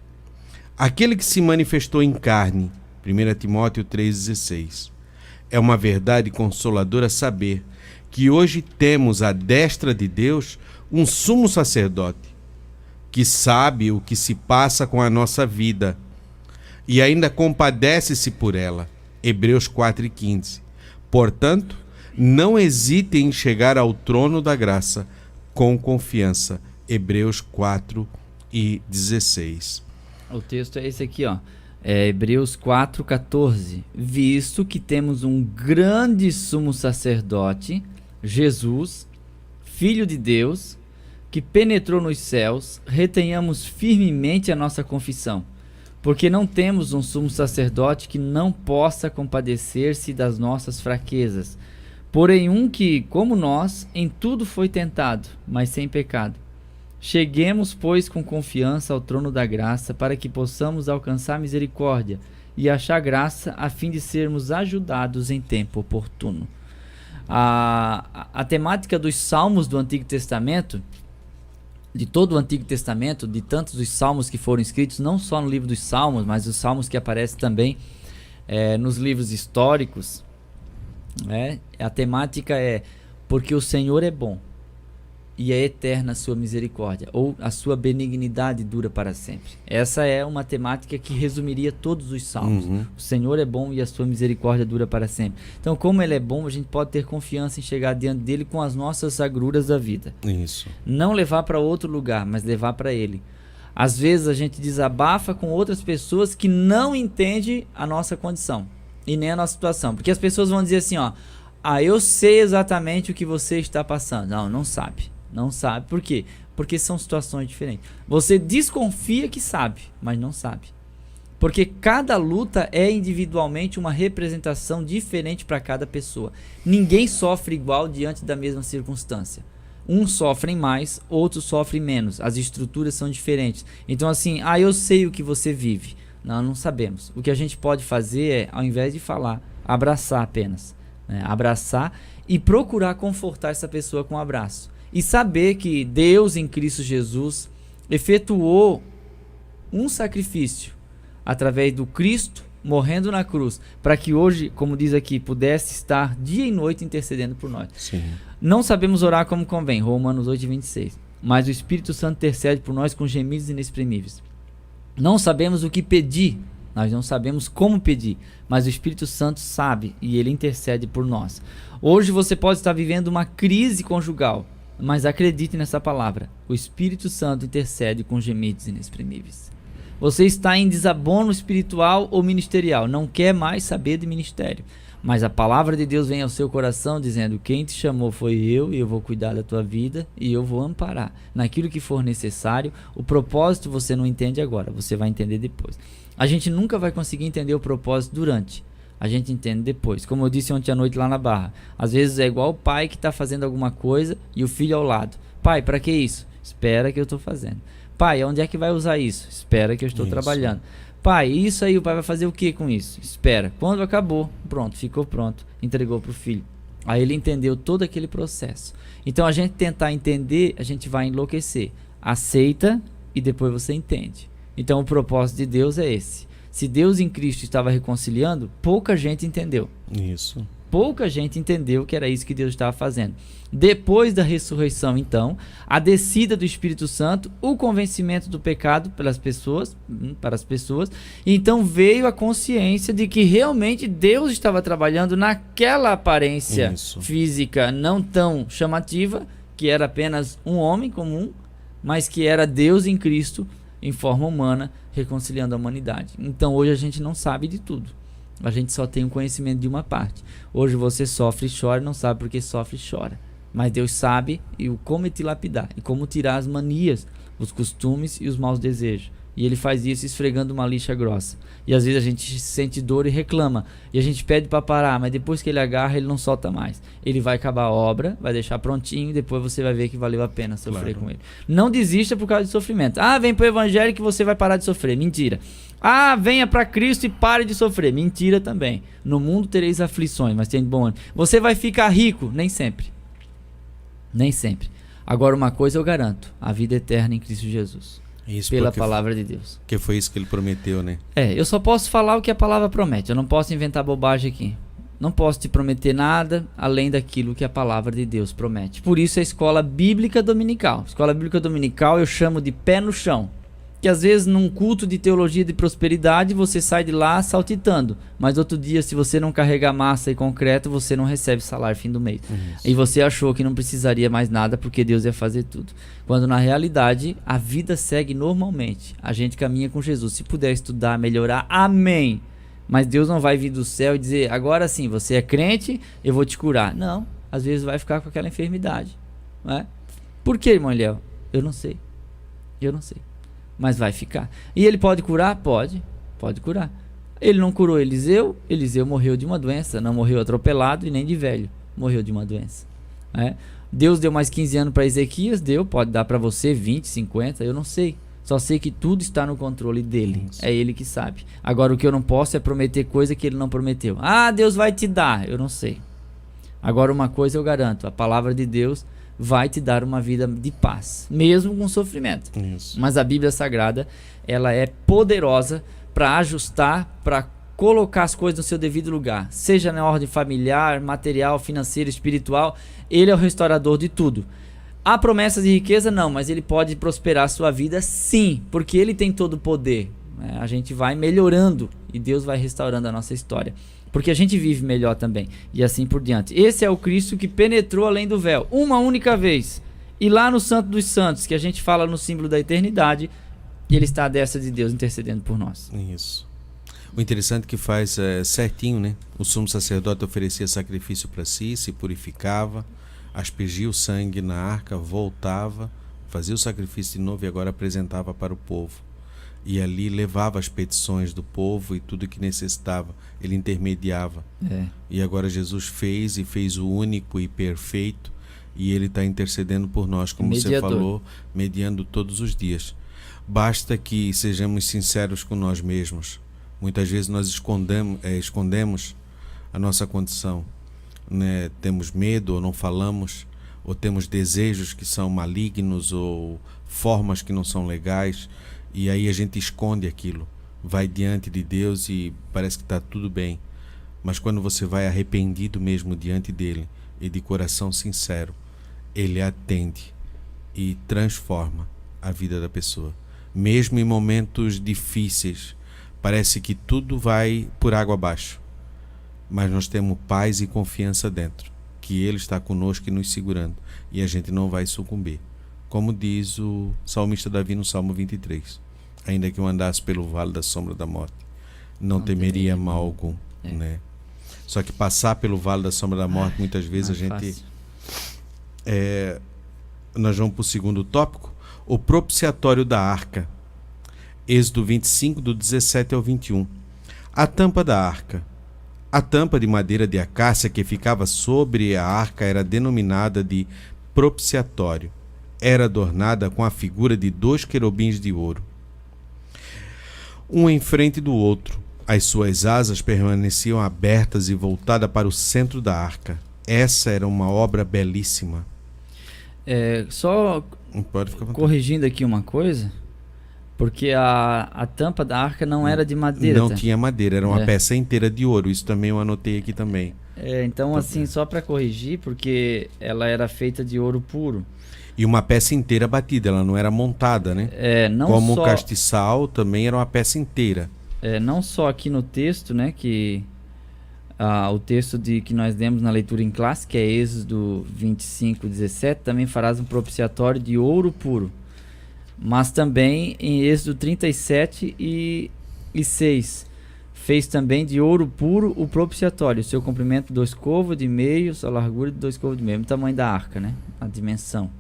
Aquele que se manifestou em carne, 1 Timóteo 3,16. É uma verdade consoladora saber que hoje temos à destra de Deus um sumo sacerdote, que sabe o que se passa com a nossa vida e ainda compadece-se por ela. Hebreus 4:15. Portanto, não hesite em chegar ao trono da graça com confiança. Hebreus 4:16. O texto é esse aqui, ó. É Hebreus 4:14. Visto que temos um grande sumo sacerdote, Jesus, Filho de Deus, que penetrou nos céus, retenhamos firmemente a nossa confissão, porque não temos um sumo sacerdote que não possa compadecer-se das nossas fraquezas, porém um que, como nós, em tudo foi tentado, mas sem pecado. Cheguemos, pois, com confiança ao trono da graça, para que possamos alcançar misericórdia e achar graça, a fim de sermos ajudados em tempo oportuno. A temática dos salmos do Antigo Testamento, de todo o Antigo Testamento, de tantos dos salmos que foram escritos, não só no livro dos Salmos, mas os salmos que aparecem também nos livros históricos, a temática é: porque o Senhor é bom e é eterna a sua misericórdia, ou a sua benignidade dura para sempre. Essa é uma temática que resumiria todos os salmos. O Senhor é bom e a sua misericórdia dura para sempre. Então, como ele é bom, a gente pode ter confiança em chegar diante dele com as nossas agruras da vida. Isso. Não levar para outro lugar, mas levar para ele. Às vezes a gente desabafa com outras pessoas que não entendem a nossa condição e nem a nossa situação, porque as pessoas vão dizer assim, eu sei exatamente o que você está passando. Não sabe. Não sabe. Por quê? Porque são situações diferentes. Você desconfia que sabe, mas não sabe. Porque cada luta é individualmente uma representação diferente para cada pessoa. Ninguém sofre igual diante da mesma circunstância. Uns sofrem mais, outros sofrem menos. As estruturas são diferentes. Então assim, eu sei o que você vive. Não sabemos. O que a gente pode fazer é, ao invés de falar, abraçar apenas. Abraçar e procurar confortar essa pessoa com um abraço. E saber que Deus em Cristo Jesus efetuou um sacrifício através do Cristo morrendo na cruz, para que hoje, como diz aqui, pudesse estar dia e noite intercedendo por nós. Sim. Não sabemos orar como convém, Romanos 8:26, mas o Espírito Santo intercede por nós com gemidos inexprimíveis. Não sabemos o que pedir, nós não sabemos como pedir, mas o Espírito Santo sabe e ele intercede por nós. Hoje você pode estar vivendo uma crise conjugal, mas acredite nessa palavra: o Espírito Santo intercede com gemidos inexprimíveis. Você está em desabono espiritual ou ministerial, não quer mais saber de ministério, mas a palavra de Deus vem ao seu coração dizendo: quem te chamou foi eu, e eu vou cuidar da tua vida e eu vou amparar naquilo que for necessário. O propósito você não entende agora, você vai entender depois. A gente nunca vai conseguir entender o propósito durante, a gente entende depois. Como eu disse ontem à noite lá na Barra, às vezes é igual o pai que está fazendo alguma coisa e o filho ao lado: pai, para que isso? Espera que eu estou fazendo. Pai, onde é que vai usar isso? Espera que eu estou trabalhando. Pai, isso aí o pai vai fazer o que com isso? Espera. Quando acabou, pronto, ficou pronto, entregou para o filho. Aí ele entendeu todo aquele processo. Então a gente tentar entender, a gente vai enlouquecer. Aceita e depois você entende. Então o propósito de Deus é esse. Se Deus em Cristo estava reconciliando, pouca gente entendeu. Isso. Pouca gente entendeu que era isso que Deus estava fazendo. Depois da ressurreição, então, a descida do Espírito Santo, o convencimento do pecado para as pessoas, então veio a consciência de que realmente Deus estava trabalhando naquela aparência física não tão chamativa, que era apenas um homem comum, mas que era Deus em Cristo, em forma humana, reconciliando a humanidade. Então hoje a gente não sabe de tudo. A gente só tem um conhecimento de uma parte. Hoje você sofre e chora, não sabe porque sofre e chora. Mas Deus sabe como te lapidar e como tirar as manias, os costumes e os maus desejos. E ele faz isso esfregando uma lixa grossa. E às vezes a gente sente dor e reclama. E a gente pede para parar, mas depois que ele agarra, ele não solta mais. Ele vai acabar a obra, vai deixar prontinho e depois você vai ver que valeu a pena sofrer com ele. Não desista por causa de sofrimento. Vem pro evangelho que você vai parar de sofrer. Mentira. Venha para Cristo e pare de sofrer. Mentira também. No mundo tereis aflições, mas tem bom ânimo. Você vai ficar rico? Nem sempre. Nem sempre. Agora uma coisa eu garanto: a vida eterna em Cristo Jesus. Isso, pela palavra de Deus. Que foi isso que ele prometeu, né? Eu só posso falar o que a palavra promete. Eu não posso inventar bobagem aqui. Não posso te prometer nada além daquilo que a palavra de Deus promete. Por isso a escola bíblica dominical. Escola bíblica dominical eu chamo de pé no chão. Que às vezes num culto de teologia de prosperidade você sai de lá saltitando, mas outro dia, se você não carregar massa e concreto, você não recebe salário fim do mês. E você achou que não precisaria mais nada porque Deus ia fazer tudo, quando na realidade a vida segue normalmente. A gente caminha com Jesus. Se puder estudar, melhorar, amém. Mas Deus não vai vir do céu e dizer: agora sim, você é crente, eu vou te curar. Não, às vezes vai ficar com aquela enfermidade, não é? Por que, irmão Eliel? Eu não sei. Mas vai ficar. E ele pode curar? Pode curar. Ele não curou Eliseu morreu de uma doença, não morreu atropelado e nem de velho, morreu de uma doença. Deus deu mais 15 anos para Ezequias, pode dar para você 20, 50, eu não sei. Só sei que tudo está no controle dele. Isso. É ele que sabe. Agora o que eu não posso é prometer coisa que ele não prometeu. Deus vai te dar, eu não sei. Agora uma coisa eu garanto, a palavra de Deus vai te dar uma vida de paz, mesmo com sofrimento. Isso. Mas a Bíblia Sagrada, ela é poderosa para ajustar, para colocar as coisas no seu devido lugar, seja na ordem familiar, material, financeira, espiritual. Ele é o restaurador de tudo. Há promessas de riqueza? Não, mas ele pode prosperar a sua vida sim, porque ele tem todo o poder. A gente vai melhorando e Deus vai restaurando a nossa história, porque a gente vive melhor também, e assim por diante. Esse é o Cristo que penetrou além do véu, uma única vez. E lá no Santo dos Santos, que a gente fala no símbolo da eternidade, ele está à destra de Deus intercedendo por nós. Isso. O interessante é que faz certinho, né? O sumo sacerdote oferecia sacrifício para si, se purificava, aspergia o sangue na arca, voltava, fazia o sacrifício de novo e agora apresentava para o povo. E ali levava as petições do povo e tudo que necessitava, ele intermediava. E agora Jesus fez o único e perfeito, e ele está intercedendo por nós, como você falou, mediando todos os dias. Basta que sejamos sinceros com nós mesmos. Muitas vezes nós escondemos a nossa condição, né? Temos medo ou não falamos, ou temos desejos que são malignos ou formas que não são legais, e aí a gente esconde aquilo, vai diante de Deus e parece que está tudo bem. Mas quando você vai arrependido mesmo diante dele e de coração sincero, ele atende e transforma a vida da pessoa. Mesmo em momentos difíceis, parece que tudo vai por água abaixo, mas nós temos paz e confiança dentro, que ele está conosco e nos segurando, e a gente não vai sucumbir. Como diz o salmista Davi no Salmo 23, ainda que eu andasse pelo vale da sombra da morte, não temeria mal algum, né? Só que passar pelo vale da sombra da morte, muitas vezes a gente... Nós vamos para o segundo tópico, o propiciatório da arca. Êxodo 25, do 17 ao 21. A tampa da arca. A tampa de madeira de acácia que ficava sobre a arca era denominada de propiciatório. Era adornada com a figura de 2 querubins de ouro, um em frente do outro. As suas asas permaneciam abertas e voltadas para o centro da arca. Essa era uma obra belíssima. Só corrigindo aqui uma coisa, porque a tampa da arca não era de madeira. Não tinha madeira, era uma peça inteira de ouro. Isso também eu anotei aqui também. Então assim, só para corrigir, porque ela era feita de ouro puro. E uma peça inteira batida, ela não era montada, né? Como o castiçal também era uma peça inteira. Não só aqui no texto, né, que o texto que nós lemos na leitura em classe, que é Êxodo 25, 17, também farás um propiciatório de ouro puro. Mas também em Êxodo 37 e 6, fez também de ouro puro o propiciatório, seu comprimento 2 côvados de meio, sua largura de 2 côvados de meio, o tamanho da arca, né? A dimensão,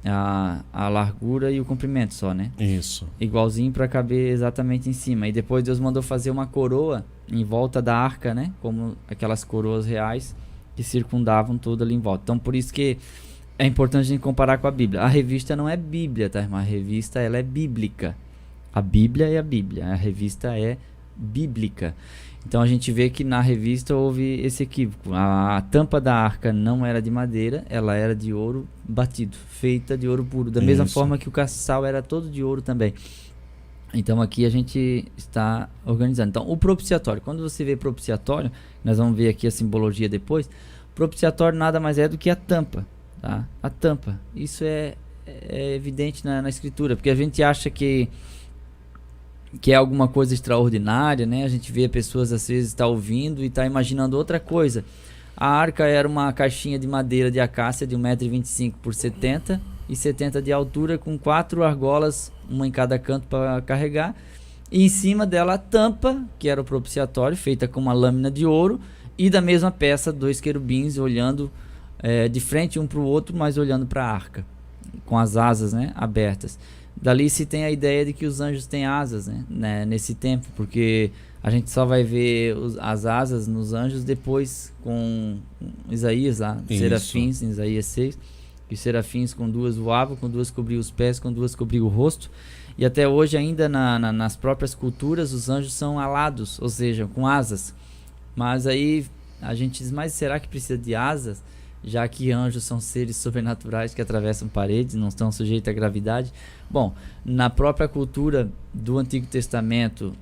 a largura e o comprimento só, né? Isso. Igualzinho para caber exatamente em cima. E depois Deus mandou fazer uma coroa em volta da arca, né? Como aquelas coroas reais que circundavam tudo ali em volta. Então por isso que é importante a gente comparar com a Bíblia. A revista não é Bíblia, tá, irmã? A revista, ela é bíblica. A Bíblia é a Bíblia, a revista é bíblica. Então a gente vê que na revista houve esse equívoco. A tampa da arca não era de madeira, ela era de ouro batido, feita de ouro puro. Da mesma forma que o castiçal era todo de ouro também. Então aqui a gente está organizando. Então o propiciatório, quando você vê propiciatório, nós vamos ver aqui a simbologia depois. Propiciatório nada mais é do que a tampa, tá? A tampa. Isso é evidente na escritura, porque a gente acha que é alguma coisa extraordinária, né? A gente vê pessoas às vezes tá ouvindo e está imaginando outra coisa. A arca era uma caixinha de madeira de acácia de 1,25 m por 70 e 70 de altura, com 4 argolas, uma em cada canto para carregar, e em cima dela a tampa, que era o propiciatório, feita com uma lâmina de ouro, e da mesma peça 2 querubins olhando de frente um para o outro, mas olhando para a arca, com as asas, né, abertas. Dali se tem a ideia de que os anjos têm asas, né, nesse tempo, porque a gente só vai ver as asas nos anjos depois com Isaías lá, serafins, em Isaías 6. que os serafins com 2 voavam, com 2 cobriam os pés, com 2 cobriam o rosto. E até hoje ainda nas próprias culturas os anjos são alados, ou seja, com asas. Mas aí a gente diz, mas será que precisa de asas? Já que anjos são seres sobrenaturais que atravessam paredes, não estão sujeitos à gravidade. Bom, na própria cultura do Antigo Testamento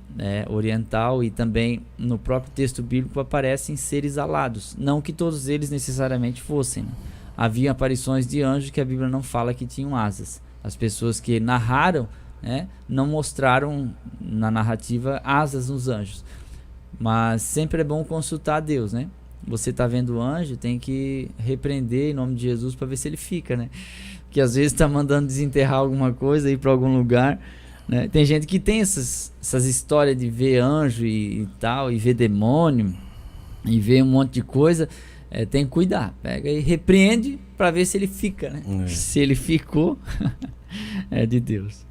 oriental e também no próprio texto bíblico aparecem seres alados. Não que todos eles necessariamente fossem, né? Havia aparições de anjos que a Bíblia não fala que tinham asas. As pessoas que narraram, não mostraram na narrativa asas nos anjos. Mas sempre é bom consultar a Deus, né? Você está vendo o anjo, tem que repreender em nome de Jesus para ver se ele fica, né? Porque às vezes está mandando desenterrar alguma coisa, ir para algum lugar, né? Tem gente que tem essas histórias de ver anjo e tal, e ver demônio, e ver um monte de coisa. Tem que cuidar, pega e repreende para ver se ele fica, né? Se ele ficou, é de Deus.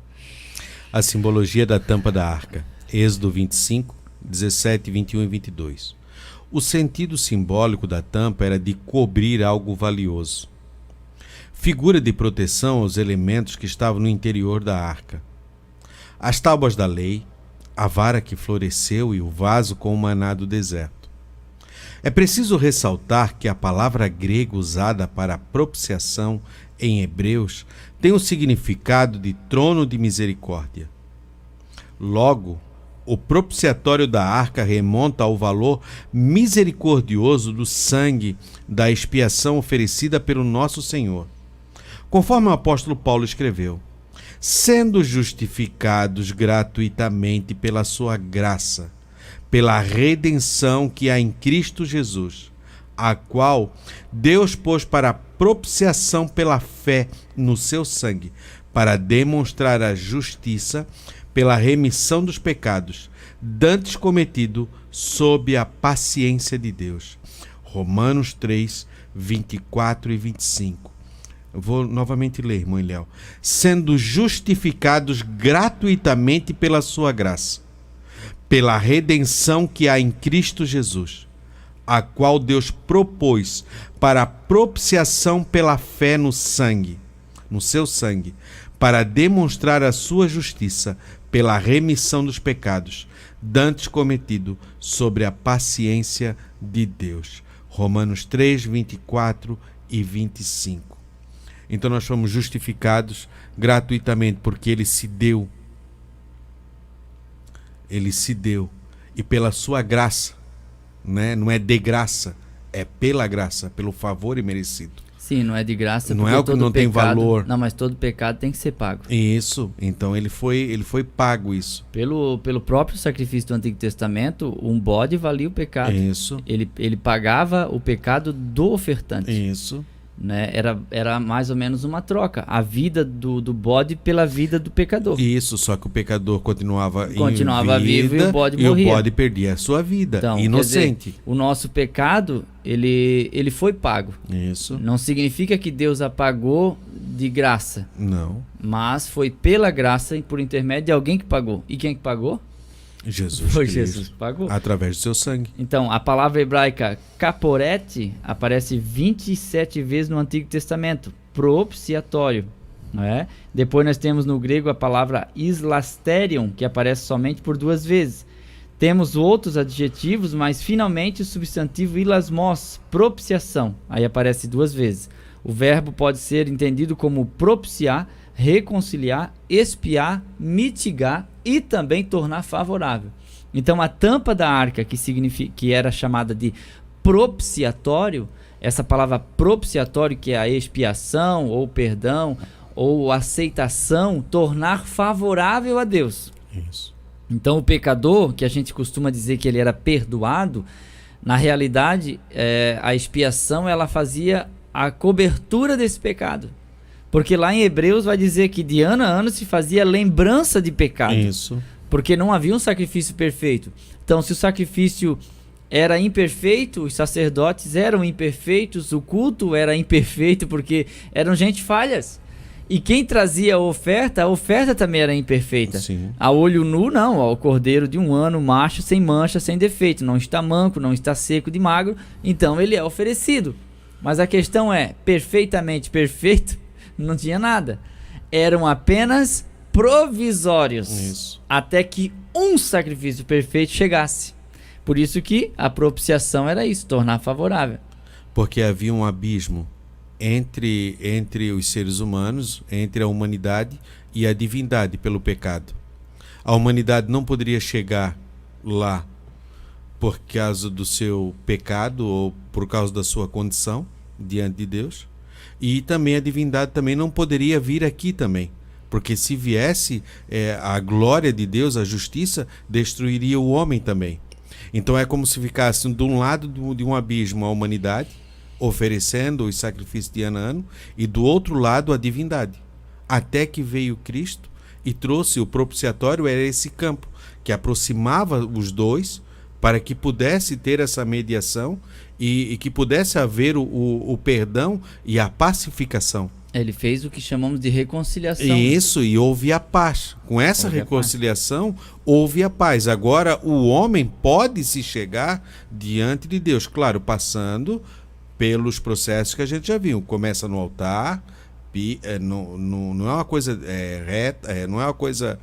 A simbologia da tampa da arca, Êxodo 25, 17, 21 e 22. O sentido simbólico da tampa era de cobrir algo valioso. Figura de proteção aos elementos que estavam no interior da arca. As tábuas da lei, a vara que floresceu e o vaso com o maná do deserto. É preciso ressaltar que a palavra grega usada para propiciação em Hebreus tem o significado de trono de misericórdia. Logo, o propiciatório da arca remonta ao valor misericordioso do sangue da expiação oferecida pelo nosso Senhor. Conforme o apóstolo Paulo escreveu, sendo justificados gratuitamente pela sua graça, pela redenção que há em Cristo Jesus, a qual Deus pôs para propiciação pela fé no seu sangue, para demonstrar a justiça pela remissão dos pecados, dantes cometido sob a paciência de Deus. Romanos 3, 24 e 25. Eu vou novamente ler, irmão Eliel. Sendo justificados gratuitamente pela sua graça, pela redenção que há em Cristo Jesus, a qual Deus propôs para a propiciação pela fé no seu sangue, para demonstrar a sua justiça pela remissão dos pecados, dantes cometido sobre a paciência de Deus. Romanos 3, 24 e 25. Então nós fomos justificados gratuitamente porque Ele se deu. Ele se deu. E pela sua graça, né? Não é de graça, é pela graça, pelo favor imerecido. Sim, não é de graça. Não é o que não tem valor. Não, mas todo pecado tem que ser pago. Isso, então ele foi pago isso. Pelo próprio sacrifício do Antigo Testamento, um bode valia o pecado. Isso. Ele pagava o pecado do ofertante. Isso. Né? Era mais ou menos uma troca. A vida do bode pela vida do pecador. Isso, só que o pecador continuava vivo e o bode morria. E o bode perdia a sua vida, então, inocente. Quer dizer, o nosso pecado, ele foi pago. Isso. Não significa que Deus apagou de graça. Não. Mas foi pela graça e por intermédio de alguém que pagou. E quem que pagou? Jesus Foi Cristo, Jesus que pagou. através do seu sangue. Então, a palavra hebraica caporete aparece 27 vezes no Antigo Testamento, propiciatório. Não é? Depois nós temos no grego a palavra islasterion, que aparece somente por 2 vezes. Temos outros adjetivos, mas finalmente o substantivo ilasmos, propiciação, aí aparece 2 vezes. O verbo pode ser entendido como propiciar, reconciliar, expiar, mitigar e também tornar favorável. Então a tampa da arca, que era chamada de propiciatório, essa palavra propiciatório, que é a expiação ou perdão ou aceitação, tornar favorável a Deus. Isso. Então o pecador, que a gente costuma dizer que ele era perdoado, na realidade a expiação ela fazia a cobertura desse pecado. Porque lá em Hebreus vai dizer que de ano a ano se fazia lembrança de pecado. Isso. Porque não havia um sacrifício perfeito. Então, se o sacrifício era imperfeito, os sacerdotes eram imperfeitos, o culto era imperfeito porque eram gente falhas. E quem trazia a oferta também era imperfeita. Sim. A olho nu, não. O cordeiro de 1 ano, macho, sem mancha, sem defeito. Não está manco, não está seco de magro. Então ele é oferecido. Mas a questão é, perfeitamente perfeito, não tinha nada. Eram apenas provisórios. Isso. Até que um sacrifício perfeito chegasse. Por isso que a propiciação era isso, tornar favorável. Porque havia um abismo entre os seres humanos, entre a humanidade e a divindade pelo pecado. A humanidade não poderia chegar lá por causa do seu pecado ou por causa da sua condição diante de Deus. E também a divindade também não poderia vir aqui também. Porque se viesse a glória de Deus, a justiça, destruiria o homem também. Então é como se ficasse de um lado de um abismo a humanidade, oferecendo os sacrifícios de ano a ano, e do outro lado a divindade. Até que veio Cristo e trouxe o propiciatório, era esse campo que aproximava os dois para que pudesse ter essa mediação e que pudesse haver o perdão e a pacificação. Ele fez o que chamamos de reconciliação. Isso, e houve a paz. Com essa reconciliação, houve a paz. Agora, o homem pode se chegar diante de Deus, claro, passando pelos processos que a gente já viu. Começa no altar, não é uma coisa reta, não é uma coisa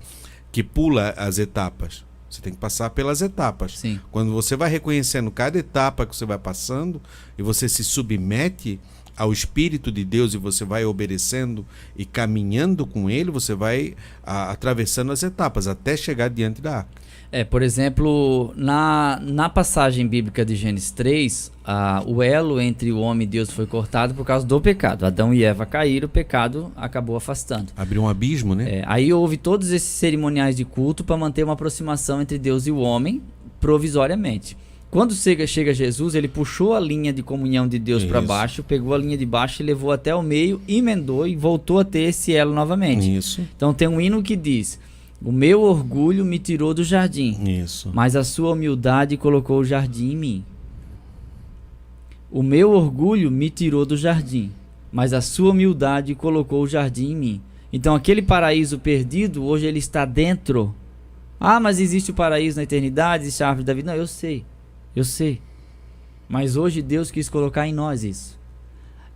que pula as etapas. Você tem que passar pelas etapas. Sim. Quando você vai reconhecendo cada etapa que você vai passando e você se submete ao Espírito de Deus e você vai obedecendo e caminhando com Ele, você vai atravessando as etapas até chegar diante da arca. Por exemplo, na passagem bíblica de Gênesis 3, o elo entre o homem e Deus foi cortado por causa do pecado. Adão e Eva caíram, o pecado acabou afastando. Abriu um abismo, né? Aí houve todos esses cerimoniais de culto para manter uma aproximação entre Deus e o homem, provisoriamente. Quando chega Jesus, ele puxou a linha de comunhão de Deus para baixo, pegou a linha de baixo e levou até o meio, emendou e voltou a ter esse elo novamente. Isso. Então tem um hino que diz: o meu orgulho me tirou do jardim, Isso. mas a sua humildade colocou o jardim em mim. O meu orgulho me tirou do jardim, mas a sua humildade colocou o jardim em mim. Então aquele paraíso perdido, hoje ele está dentro. Ah, mas existe o paraíso na eternidade, existe a árvore da vida. Não, eu sei. Mas hoje Deus quis colocar em nós isso.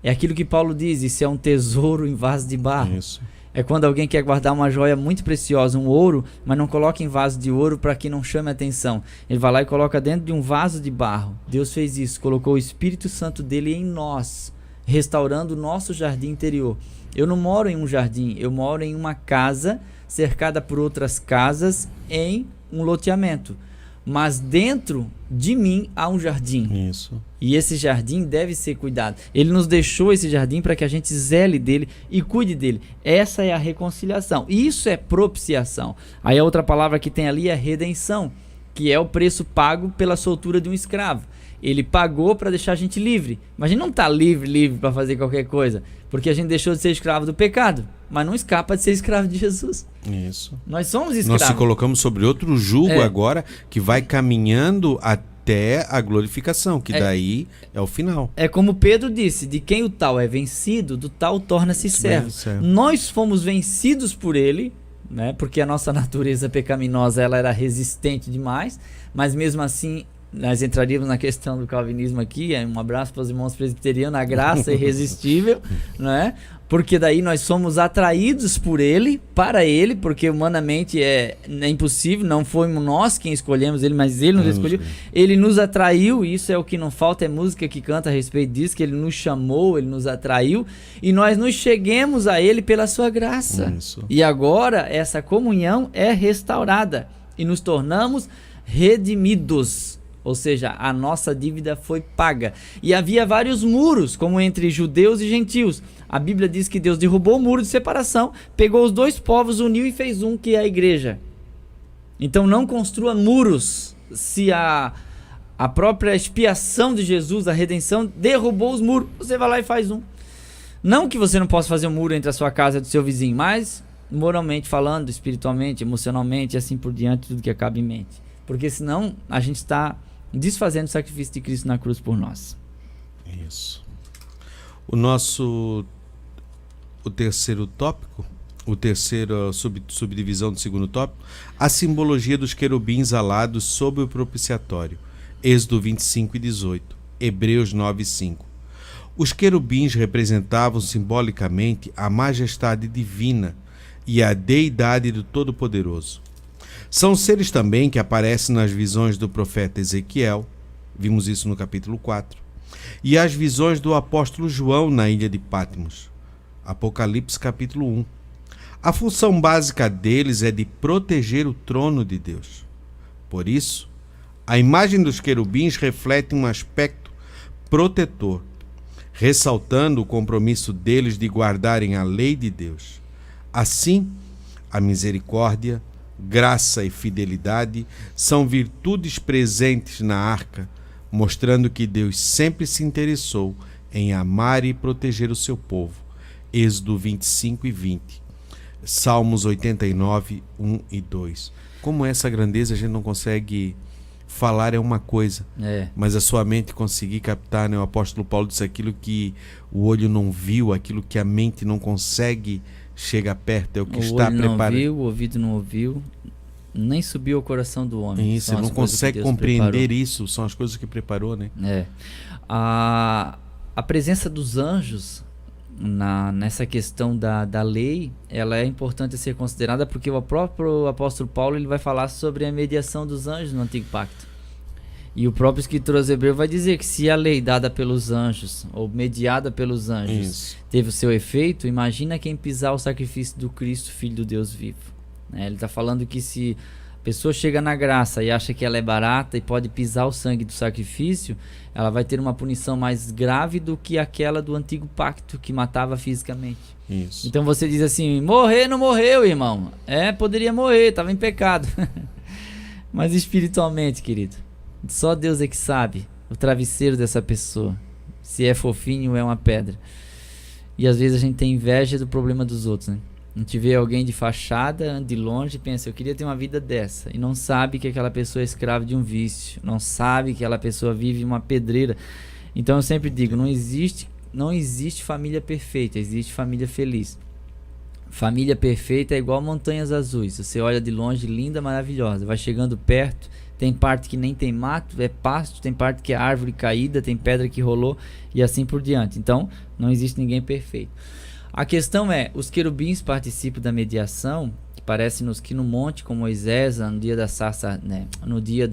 É aquilo que Paulo diz, isso é um tesouro em vaso de barro. Isso. É quando alguém quer guardar uma joia muito preciosa, um ouro, mas não coloca em vaso de ouro para que não chame a atenção. Ele vai lá e coloca dentro de um vaso de barro. Deus fez isso, colocou o Espírito Santo dele em nós, restaurando o nosso jardim interior. Eu não moro em um jardim, eu moro em uma casa cercada por outras casas em um loteamento. Mas dentro de mim há um jardim. Isso. E esse jardim deve ser cuidado. Ele nos deixou esse jardim para que a gente zele dele e cuide dele. Essa é a reconciliação. Isso é propiciação. Aí a outra palavra que tem ali é redenção, que é o preço pago pela soltura de um escravo. Ele pagou para deixar a gente livre. Mas a gente não está livre para fazer qualquer coisa, porque a gente deixou de ser escravo do pecado, mas não escapa de ser escravo de Jesus. Isso. Nós somos escravos. Nós se colocamos sobre outro jugo agora, que vai caminhando até a glorificação, que daí é o final. É como Pedro disse: de quem o tal é vencido, do tal torna-se servo. Nós fomos vencidos por ele, né? Porque a nossa natureza pecaminosa ela era resistente demais, mas mesmo assim nós entraríamos na questão do calvinismo aqui. Um abraço para os irmãos presbiterianos, a graça é irresistível, né? Porque daí nós somos atraídos por ele, para ele, porque humanamente é impossível, não fomos nós quem escolhemos ele, mas ele nos escolheu. Ele nos atraiu, isso é o que não falta, é música que canta a respeito disso, que ele nos chamou, ele nos atraiu, e nós nos cheguemos a ele pela sua graça. Isso. E agora essa comunhão é restaurada e nos tornamos redimidos. Ou seja, a nossa dívida foi paga. E havia vários muros, como entre judeus e gentios. A Bíblia diz que Deus derrubou o muro de separação, pegou os dois povos, uniu e fez um, que é a igreja. Então não construa muros. Se a própria expiação de Jesus, a redenção, derrubou os muros, você vai lá e faz um. Não que você não possa fazer um muro entre a sua casa e do seu vizinho, mas moralmente falando, espiritualmente, emocionalmente e assim por diante, tudo que acaba em mente. Porque senão a gente está desfazendo o sacrifício de Cristo na cruz por nós. Isso. O terceiro tópico, o terceiro subdivisão do segundo tópico, a simbologia dos querubins alados sob o propiciatório. Êxodo 25 e 18, Hebreus 9 e 5. Os querubins representavam simbolicamente a majestade divina e a deidade do Todo-Poderoso. São seres também que aparecem nas visões do profeta Ezequiel, vimos isso no capítulo 4, e as visões do apóstolo João na ilha de Patmos, Apocalipse capítulo 1. A função básica deles é de proteger o trono de Deus. Por isso, a imagem dos querubins reflete um aspecto protetor, ressaltando o compromisso deles de guardarem a lei de Deus. Assim, a misericórdia, graça e fidelidade são virtudes presentes na arca, mostrando que Deus sempre se interessou em amar e proteger o seu povo. Êxodo 25 e 20. Salmos 89, 1 e 2. Como essa grandeza a gente não consegue falar é uma coisa, mas a sua mente conseguir captar, né? O apóstolo Paulo disse aquilo que o olho não viu, aquilo que a mente não consegue chegar perto, é o que está preparado. O olho não viu, o ouvido não ouviu, nem subiu ao coração do homem. Isso, ele não consegue compreender isso, são as coisas que preparou, né? A presença dos anjos nessa questão da lei, ela é importante ser considerada porque o próprio apóstolo Paulo ele vai falar sobre a mediação dos anjos no Antigo Pacto. E o próprio escritor aos Hebreus vai dizer que se a lei dada pelos anjos, ou mediada pelos anjos, teve o seu efeito, imagina quem pisar o sacrifício do Cristo, Filho do Deus vivo. Ele está falando que se a pessoa chega na graça e acha que ela é barata e pode pisar o sangue do sacrifício, ela vai ter uma punição mais grave do que aquela do Antigo Pacto, que matava fisicamente. Isso. Então você diz assim, morrer não morreu, irmão. Poderia morrer, estava em pecado. Mas espiritualmente, querido, só Deus é que sabe o travesseiro dessa pessoa, se é fofinho ou é uma pedra. E às vezes a gente tem inveja do problema dos outros, né? A gente vê alguém de fachada, de longe, e pensa, eu queria ter uma vida dessa. E não sabe que aquela pessoa é escrava de um vício. Não sabe que aquela pessoa vive uma pedreira. Então eu sempre digo, não existe família perfeita, existe família feliz. Família perfeita é igual montanhas azuis. Você olha de longe, linda, maravilhosa. Vai chegando perto, tem parte que nem tem mato, é pasto, tem parte que é árvore caída, tem pedra que rolou e assim por diante. Então, não existe ninguém perfeito. A questão é, os querubins participam da mediação, que parece-nos que no monte com Moisés, no dia da sarça, né, no dia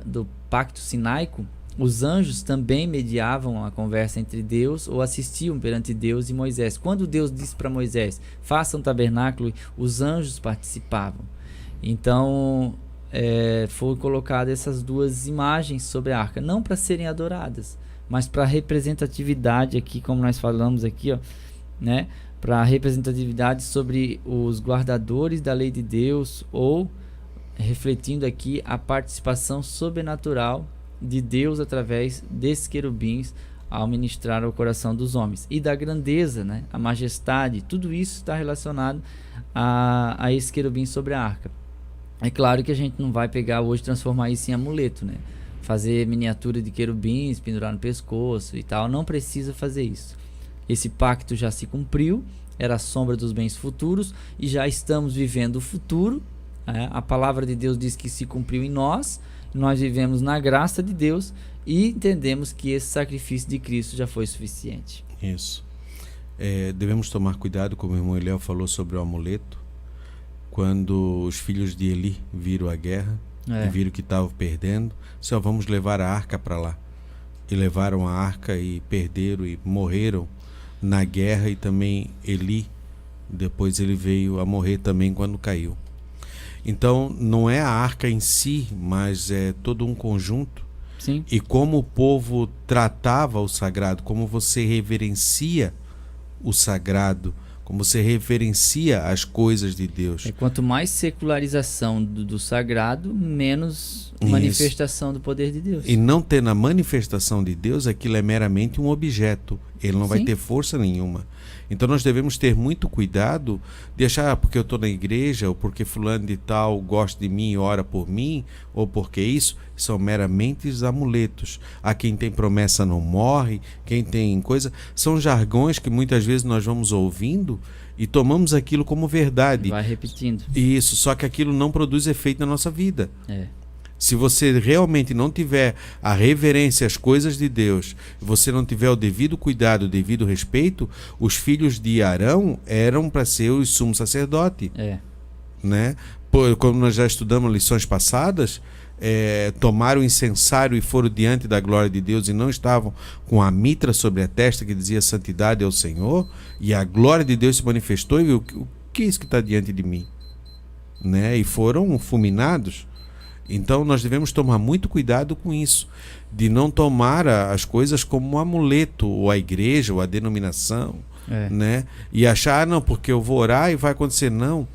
do pacto sinaico, os anjos também mediavam a conversa entre Deus ou assistiam perante Deus e Moisés. Quando Deus disse para Moisés, faça um tabernáculo, os anjos participavam. Então, foram colocadas essas duas imagens sobre a arca, não para serem adoradas, mas para representatividade aqui, como nós falamos aqui, ó, né, para representatividade sobre os guardadores da lei de Deus, ou refletindo aqui a participação sobrenatural de Deus através desses querubins ao ministrar ao coração dos homens, e da grandeza, né, a majestade, tudo isso está relacionado a esse querubim sobre a arca. É claro que a gente não vai pegar hoje e transformar isso em amuleto, né, fazer miniatura de querubins, pendurar no pescoço e tal, não precisa fazer isso. Esse pacto já se cumpriu, era a sombra dos bens futuros e já estamos vivendo o futuro. A palavra de Deus diz que se cumpriu em nós, nós vivemos na graça de Deus e entendemos que esse sacrifício de Cristo já foi suficiente. Isso. Devemos tomar cuidado, como o irmão Eliel falou sobre o amuleto, quando os filhos de Eli viram a guerra e viram que estavam perdendo, só vamos levar a arca para lá. E levaram a arca e perderam e morreram na guerra, e também Eli, depois ele veio a morrer também quando caiu. Então não é a arca em si, mas é todo um conjunto. Sim. E como o povo tratava o sagrado, como você reverencia o sagrado, como você reverencia as coisas de Deus. Quanto mais secularização do sagrado, menos manifestação do poder de Deus. E não tendo a manifestação de Deus, aquilo é meramente um objeto. Ele não vai ter força nenhuma. Então nós devemos ter muito cuidado de achar, porque eu estou na igreja, ou porque fulano de tal gosta de mim e ora por mim, ou porque isso, são meramente amuletos. A quem tem promessa não morre, quem tem coisa, são jargões que muitas vezes nós vamos ouvindo e tomamos aquilo como verdade. Vai repetindo. Isso, só que aquilo não produz efeito na nossa vida. Se você realmente não tiver a reverência às coisas de Deus, você não tiver o devido cuidado, o devido respeito, os filhos de Arão eram para ser o sumo sacerdote. Né? Como nós já estudamos lições passadas, tomaram o incensário e foram diante da glória de Deus e não estavam com a mitra sobre a testa que dizia santidade ao Senhor, e a glória de Deus se manifestou e viu, o que é isso que está diante de mim? Né? E foram fulminados. Então nós devemos tomar muito cuidado com isso, de não tomar as coisas como um amuleto, ou a igreja, ou a denominação, né? E achar, não, porque eu vou orar e vai acontecer. Não,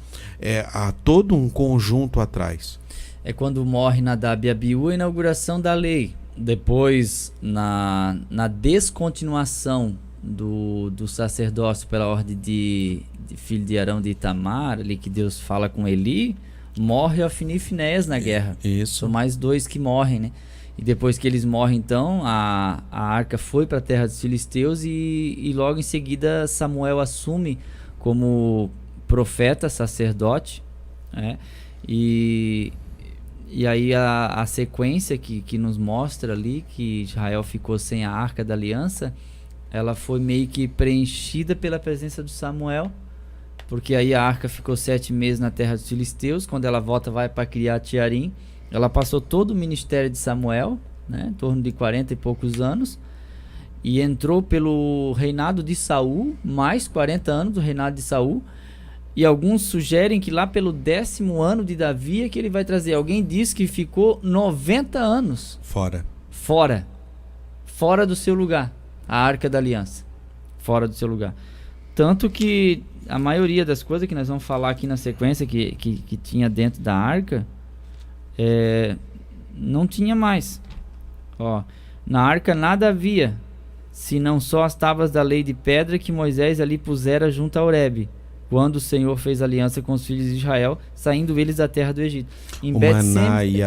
há todo um conjunto atrás. É quando morre Nadab e Abiú, a inauguração da lei. Depois, na descontinuação do sacerdócio pela ordem de filho de Arão de Itamar, ali que Deus fala com Eli, morre Ofni e Finéias na guerra. Isso. São mais 2 que morrem, né? E depois que eles morrem, então, a arca foi para a terra dos filisteus e logo em seguida Samuel assume como profeta, sacerdote, né? E aí a sequência que nos mostra ali que Israel ficou sem a arca da aliança, ela foi meio que preenchida pela presença de Samuel, porque aí a arca ficou 7 meses na terra dos filisteus. Quando ela volta, vai para Kiriat Jearim. Ela passou todo o ministério de Samuel, né, em torno de 40 e poucos anos, e entrou pelo reinado de Saul, mais 40 anos do reinado de Saul, e alguns sugerem que lá pelo 10º ano de Davi é que ele vai trazer. Alguém diz que ficou 90 anos fora do seu lugar, a Arca da Aliança, fora do seu lugar. Tanto que a maioria das coisas que nós vamos falar aqui na sequência que tinha dentro da arca, não tinha mais. Ó, na arca nada havia, senão só as tábuas da lei de pedra que Moisés ali pusera junto a Horebe, quando o Senhor fez aliança com os filhos de Israel, saindo eles da terra do Egito. O maná e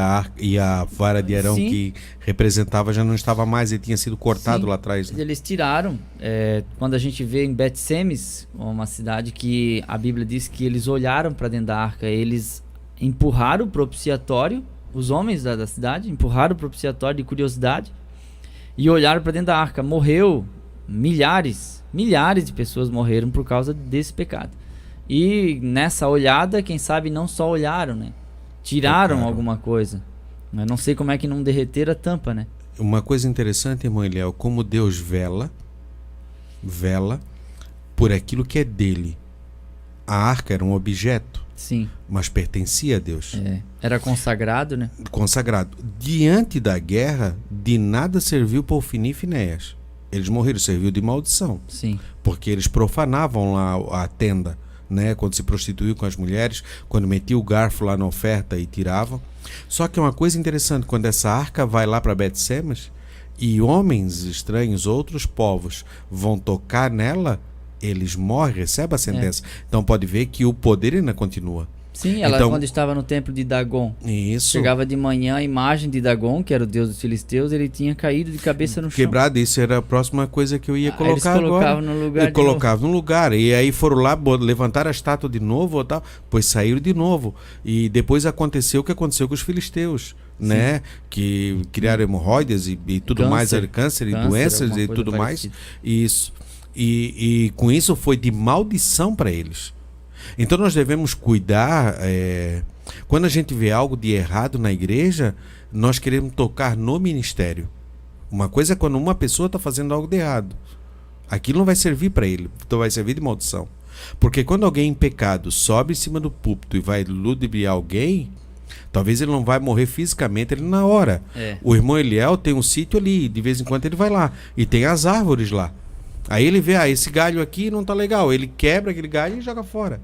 a vara de Arão, sim, que representava, já não estava mais, ele tinha sido cortado, sim, lá atrás. Né? Eles tiraram. Quando a gente vê em Bet-Semes, uma cidade que a Bíblia diz que eles olharam para dentro da arca, eles empurraram o propiciatório, os homens da cidade empurraram o propiciatório de curiosidade e olharam para dentro da arca. Morreu milhares de pessoas morreram por causa desse pecado. E nessa olhada, quem sabe não só olharam, né? Tiraram alguma coisa. Eu não sei como é que não derreteram a tampa, né? Uma coisa interessante, irmão Eliel, como Deus vela por aquilo que é dele. A arca era um objeto, sim, mas pertencia a Deus. Era consagrado, né? Consagrado. Diante da guerra, de nada serviu para Ofni e Finéias. Eles morreram, serviu de maldição. Sim. Porque eles profanavam lá a tenda, né? Quando se prostituiu com as mulheres, quando metia o garfo lá na oferta e tiravam. Só que é uma coisa interessante, quando essa arca vai lá para Bet-Semes e homens estranhos, outros povos, vão tocar nela, eles morrem, recebem a sentença. Então pode ver que o poder ainda continua. Sim, ela quando estava no templo de Dagon, isso, chegava de manhã, a imagem de Dagon, que era o deus dos filisteus, ele tinha caído de cabeça no chão. Quebrado, isso era a próxima coisa que eu ia colocar eles colocavam agora. No lugar, colocavam no lugar, e aí foram lá, levantaram a estátua de novo, tal, pois saíram de novo. E depois aconteceu o que aconteceu com os filisteus, né? Que criaram hemorroidas e tudo mais, câncer e doenças e tudo mais. Isso. E com isso foi de maldição para eles. Então nós devemos cuidar, quando a gente vê algo de errado na igreja, nós queremos tocar no ministério. Uma coisa é quando uma pessoa está fazendo algo de errado, aquilo não vai servir para ele, então vai servir de maldição. Porque quando alguém em pecado sobe em cima do púlpito e vai ludibriar alguém, talvez ele não vai morrer fisicamente ele na hora. O irmão Eliel tem um sítio ali, de vez em quando ele vai lá, e tem as árvores lá. Aí ele vê, esse galho aqui não tá legal, ele quebra aquele galho e joga fora.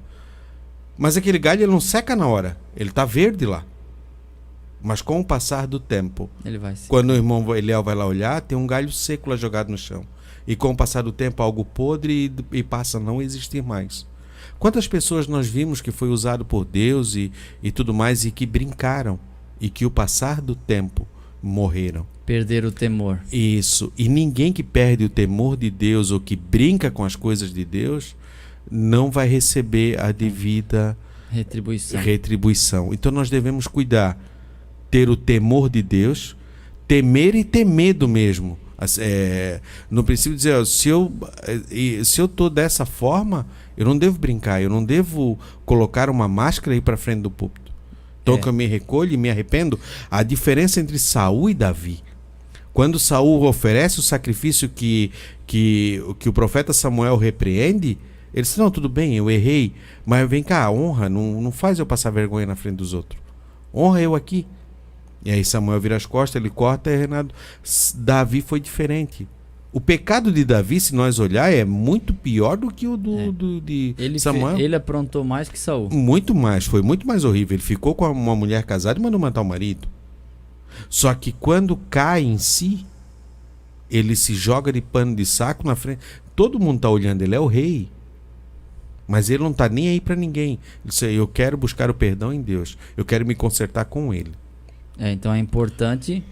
Mas aquele galho ele não seca na hora, ele tá verde lá. Mas com o passar do tempo, quando o irmão Eliel vai lá olhar, tem um galho seco lá jogado no chão. E com o passar do tempo, algo podre e passa a não existir mais. Quantas pessoas nós vimos que foi usado por Deus e tudo mais, e que brincaram, e que o passar do tempo morreram. Perderam o temor. Isso. E ninguém que perde o temor de Deus ou que brinca com as coisas de Deus não vai receber a devida retribuição. Então nós devemos cuidar ter o temor de Deus, temer e ter medo mesmo. No princípio dizer, ó, se eu estou dessa forma, eu não devo brincar, eu não devo colocar uma máscara aí para frente do púlpito. Então que eu me recolho e me arrependo. A diferença entre Saul e Davi: quando Saul oferece o sacrifício que o profeta Samuel repreende, ele diz, não, tudo bem, eu errei, mas vem cá, honra, não faz eu passar vergonha na frente dos outros, honra eu aqui. E aí Samuel vira as costas, ele corta, e Renato. Davi foi diferente. O pecado de Davi, se nós olhar, é muito pior do que o de Samuel. Ele aprontou mais que Saul. Muito mais, foi muito mais horrível. Ele ficou com uma mulher casada e mandou matar o marido. Só que quando cai em si, ele se joga de pano de saco na frente. Todo mundo está olhando, ele é o rei. Mas ele não está nem aí para ninguém. Ele disse, eu quero buscar o perdão em Deus. Eu quero me consertar com ele. Então é importante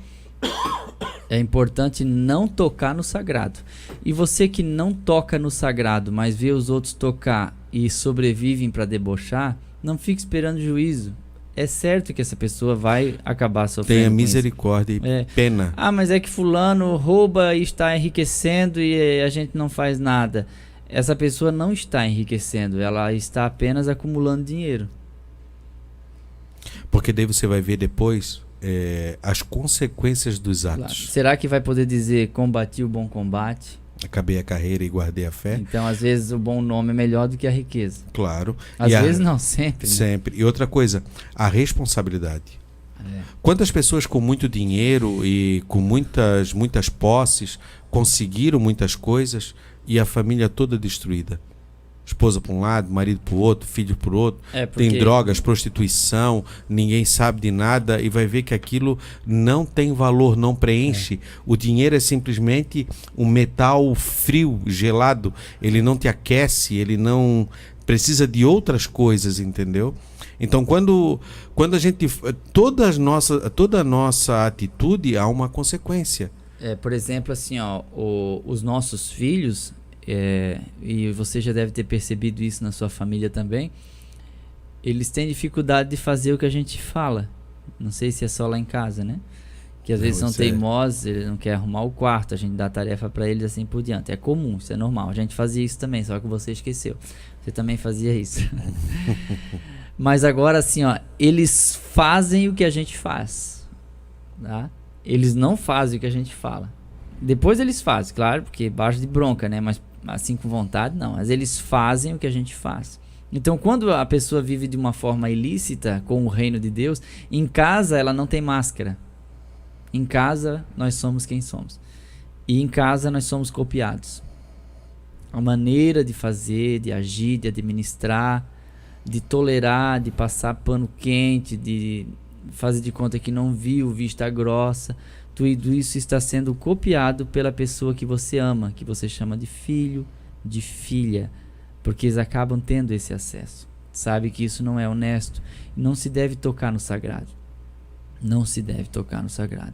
não tocar no sagrado. E você que não toca no sagrado, mas vê os outros tocar e sobrevivem para debochar, não fique esperando juízo. É certo que essa pessoa vai acabar sofrendo. Tenha misericórdia e pena. Mas é que fulano rouba e está enriquecendo e a gente não faz nada. Essa pessoa não está enriquecendo, ela está apenas acumulando dinheiro. Porque daí você vai ver depois as consequências dos atos. Claro. Será que vai poder dizer, combati o bom combate? Acabei a carreira e guardei a fé. Então, às vezes, o bom nome é melhor do que a riqueza. Claro. Às vezes não, sempre. Sempre. E outra coisa, a responsabilidade. Quantas pessoas com muito dinheiro e com muitas posses conseguiram muitas coisas e a família toda destruída? Esposa para um lado, marido para o outro, filho para o outro. Tem drogas, prostituição, ninguém sabe de nada e vai ver que aquilo não tem valor, não preenche. O dinheiro é simplesmente um metal frio, gelado. Ele não te aquece, ele não precisa de outras coisas, entendeu? Então, quando a gente... Toda a nossa atitude há uma consequência. Por exemplo, assim, os nossos filhos... e você já deve ter percebido isso na sua família também, eles têm dificuldade de fazer o que a gente fala. Não sei se é só lá em casa, né? Que às vezes são teimosos, eles não querem arrumar o quarto, a gente dá tarefa para eles assim por diante. É comum, isso é normal. A gente fazia isso também, só que você esqueceu. Você também fazia isso. Mas agora assim, eles fazem o que a gente faz, tá? Eles não fazem o que a gente fala. Depois eles fazem, claro, porque baixo de bronca, né? Mas assim com vontade, não. Mas eles fazem o que a gente faz. Então, quando a pessoa vive de uma forma ilícita com o reino de Deus, em casa ela não tem máscara. Em casa nós somos quem somos. E em casa nós somos copiados. A maneira de fazer, de agir, de administrar, de tolerar, de passar pano quente, de fazer de conta que não viu, vista grossa. Tudo isso está sendo copiado pela pessoa que você ama, que você chama de filho, de filha, porque eles acabam tendo esse acesso. Sabe que isso não é honesto. Não se deve tocar no sagrado. Não se deve tocar no sagrado.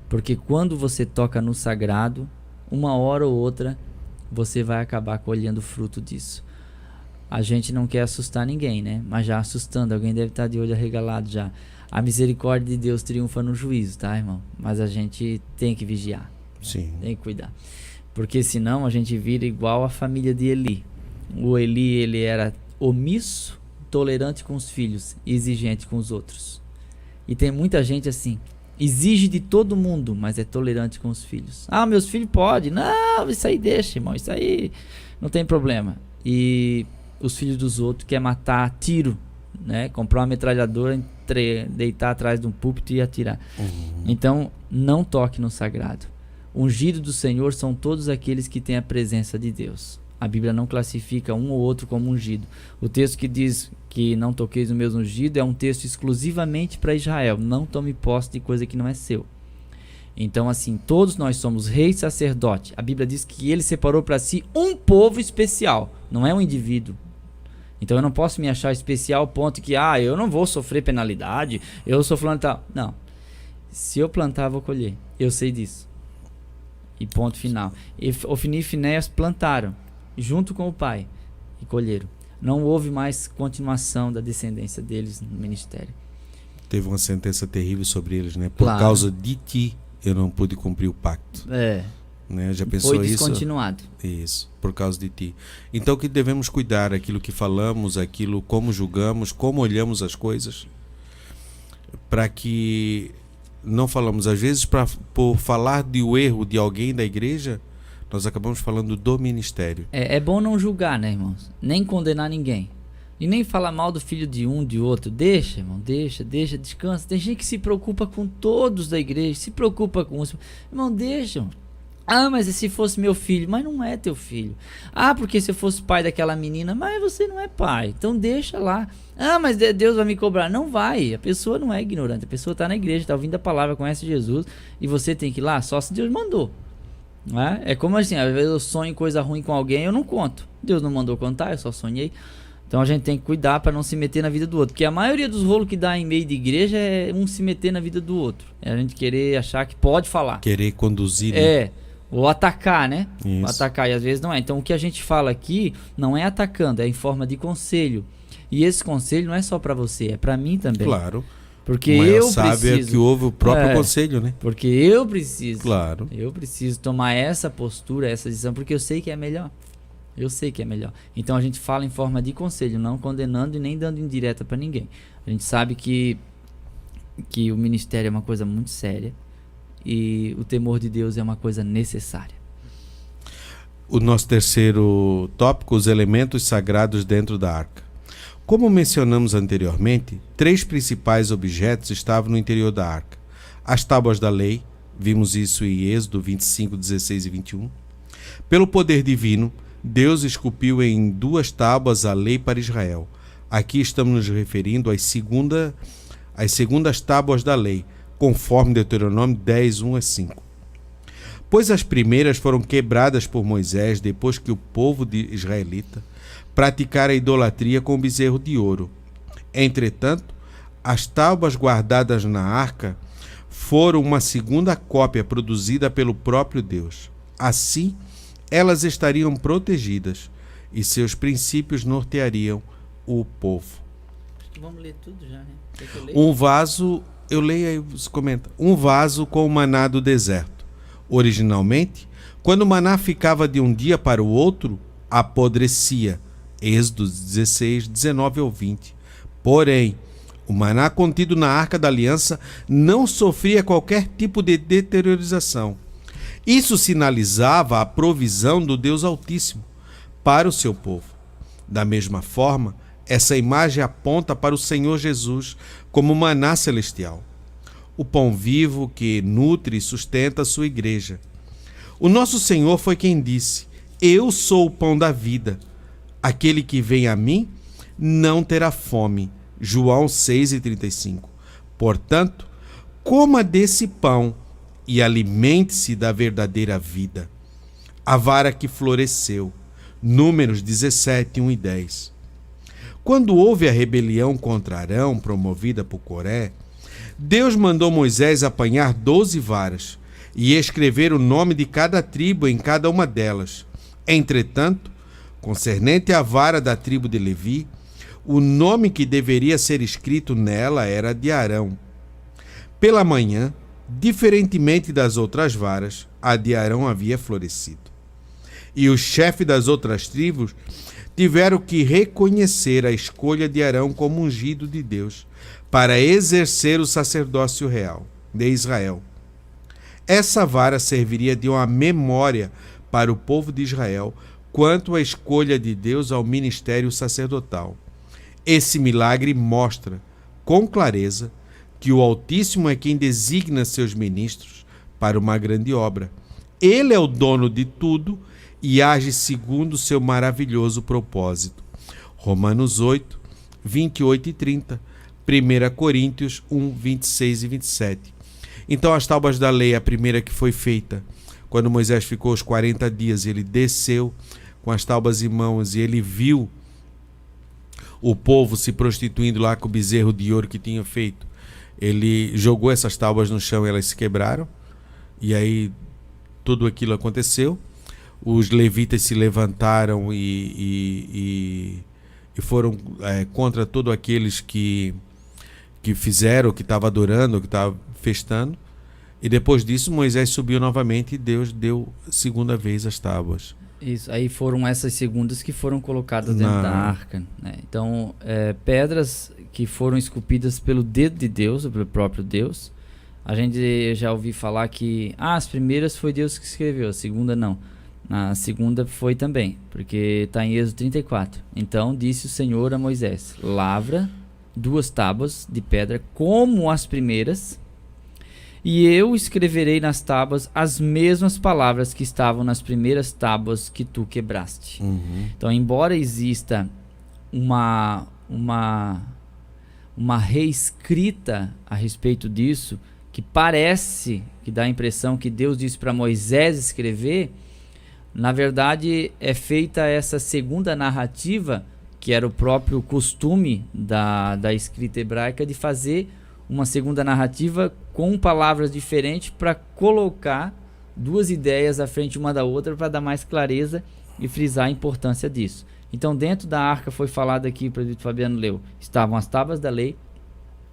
Porque quando você toca no sagrado, uma hora ou outra, você vai acabar colhendo fruto disso. A gente não quer assustar ninguém, né? Mas já assustando, alguém deve estar de olho arregalado já. A misericórdia de Deus triunfa no juízo, tá, irmão? Mas a gente tem que vigiar. Sim. Tem que cuidar. Porque senão a gente vira igual a família de Eli. O Eli, ele era omisso, tolerante com os filhos e exigente com os outros. E tem muita gente assim, exige de todo mundo, mas é tolerante com os filhos. Ah, meus filhos podem. Não, isso aí deixa, irmão. Isso aí não tem problema. E os filhos dos outros quer matar a tiro, né? Comprar uma metralhadora, deitar atrás de um púlpito e atirar. Então, não toque no sagrado. Ungido do Senhor são todos aqueles que têm a presença de Deus. A Bíblia não classifica um ou outro como ungido. O texto que diz que não toqueis no meu ungido é um texto exclusivamente para Israel. Não tome posse de coisa que não é seu. Então, assim, todos nós somos rei e sacerdote. A Bíblia diz que ele separou para si um povo especial. Não é um indivíduo. Então eu não posso me achar especial ao ponto que, eu não vou sofrer penalidade, eu sou fulano e tal. Não. Se eu plantar, vou colher. Eu sei disso. E ponto final. E Ofni e Finéias plantaram, junto com o pai, e colheram. Não houve mais continuação da descendência deles no ministério. teve uma sentença terrível sobre eles, né? Por Claro. causa de ti eu não pude cumprir o pacto. Né? Já pensou Foi isso? descontinuado. Isso, por causa de ti. Então que devemos cuidar aquilo que falamos, aquilo como julgamos, como olhamos as coisas, para que não falamos, às vezes, por falar do erro de alguém da igreja, nós acabamos falando do ministério. É bom não julgar, né, irmãos? Nem condenar ninguém. E nem falar mal do filho de um, de outro. Deixa, irmão, deixa, descansa. Tem gente que se preocupa com todos da igreja, se preocupa com os... Irmão, deixa, irmão. Ah, mas e se fosse meu filho? Mas não é teu filho. Ah, porque se eu fosse pai daquela menina, mas você não é pai. Então deixa lá. Ah, mas Deus vai me cobrar. Não vai. A pessoa não é ignorante. A pessoa está na igreja, está ouvindo a palavra, conhece Jesus. E você tem que ir lá só se Deus mandou. Não é? É como assim, às vezes eu sonho coisa ruim com alguém, eu não conto. Deus não mandou contar, eu só sonhei. Então a gente tem que cuidar para não se meter na vida do outro. Porque a maioria dos rolos que dá em meio de igreja é um se meter na vida do outro. É a gente querer achar que pode falar. Querer conduzir. É. Ou atacar, né? Isso. Atacar, e às vezes não é. Então o que a gente fala aqui não é atacando, é em forma de conselho. E esse conselho não é só para você, é para mim também. Claro. Porque o maior eu sábio preciso. é que ouve o próprio conselho, né? Porque eu preciso. Claro. Eu preciso tomar essa postura, essa decisão, porque eu sei que é melhor. Eu sei que é melhor. Então a gente fala em forma de conselho, não condenando e nem dando indireta para ninguém. A gente sabe que o ministério é uma coisa muito séria. E o temor de Deus é uma coisa necessária. O nosso terceiro tópico, os elementos sagrados dentro da arca. Como mencionamos anteriormente, 3 principais objetos estavam no interior da arca. As tábuas da lei, vimos isso em Êxodo 25, 16 e 21. Pelo poder divino, Deus esculpiu em 2 tábuas a lei para Israel. Aqui estamos nos referindo às segundas tábuas da lei, conforme Deuteronômio 10, 1 a 5. Pois as primeiras foram quebradas por Moisés depois que o povo de israelita praticara a idolatria com o bezerro de ouro. Entretanto, as tábuas guardadas na arca foram uma segunda cópia produzida pelo próprio Deus. Assim, elas estariam protegidas e seus princípios norteariam o povo. Vamos ler tudo já, né? Um vaso... Eu leio aí, você comenta. Um vaso com o maná do deserto. Originalmente, quando o maná ficava de um dia para o outro, apodrecia. Êxodo 16, 19 ao 20. Porém, o maná contido na Arca da Aliança não sofria qualquer tipo de deteriorização. Isso sinalizava a provisão do Deus Altíssimo para o seu povo. Da mesma forma, essa imagem aponta para o Senhor Jesus como maná celestial, o pão vivo que nutre e sustenta a sua igreja. O nosso Senhor foi quem disse: Eu sou o pão da vida. Aquele que vem a mim não terá fome. João 6,35. Portanto, coma desse pão e alimente-se da verdadeira vida. A vara que floresceu. Números 17, 1 e 10. Quando houve a rebelião contra Arão, promovida por Coré, Deus mandou Moisés apanhar 12 varas e escrever o nome de cada tribo em cada uma delas. Entretanto, concernente à vara da tribo de Levi, o nome que deveria ser escrito nela era de Arão. Pela manhã, diferentemente das outras varas, a de Arão havia florescido. E os chefes das outras tribos tiveram que reconhecer a escolha de Arão como ungido de Deus para exercer o sacerdócio real de Israel. Essa vara serviria de uma memória para o povo de Israel quanto à escolha de Deus ao ministério sacerdotal. Esse milagre mostra, com clareza, que o Altíssimo é quem designa seus ministros para uma grande obra. Ele é o dono de tudo e age segundo seu maravilhoso propósito. Romanos 8, 28 e 30. 1 Coríntios 1, 26 e 27. Então as tábuas da lei, a primeira que foi feita, quando Moisés ficou os 40 dias, ele desceu com as tábuas em mãos e ele viu o povo se prostituindo lá com o bezerro de ouro que tinha feito. Ele jogou essas tábuas no chão e elas se quebraram. E aí tudo aquilo aconteceu. Os levitas se levantaram e foram contra todos aqueles que que fizeram, que estava adorando, que estava festando. E depois disso Moisés subiu novamente e Deus deu segunda vez as tábuas. Isso, aí foram essas segundas que foram colocadas dentro da arca, né? Então, pedras que foram esculpidas pelo dedo de Deus, ou pelo próprio Deus. A gente já ouviu falar que as primeiras foi Deus que escreveu, a segunda não. A segunda foi também, porque está em Êxodo 34. Então disse o Senhor a Moisés: lavra 2 tábuas de pedra como as primeiras, e eu escreverei nas tábuas as mesmas palavras que estavam nas primeiras tábuas que tu quebraste. Então, embora exista uma reescrita a respeito disso, que parece, que dá a impressão que Deus disse para Moisés escrever, na verdade é feita essa segunda narrativa, que era o próprio costume da escrita hebraica, de fazer uma segunda narrativa com palavras diferentes para colocar 2 ideias à frente uma da outra, para dar mais clareza e frisar a importância disso. Então, dentro da arca foi falado aqui, o presbítero Fabiano leu, estavam as tábuas da lei.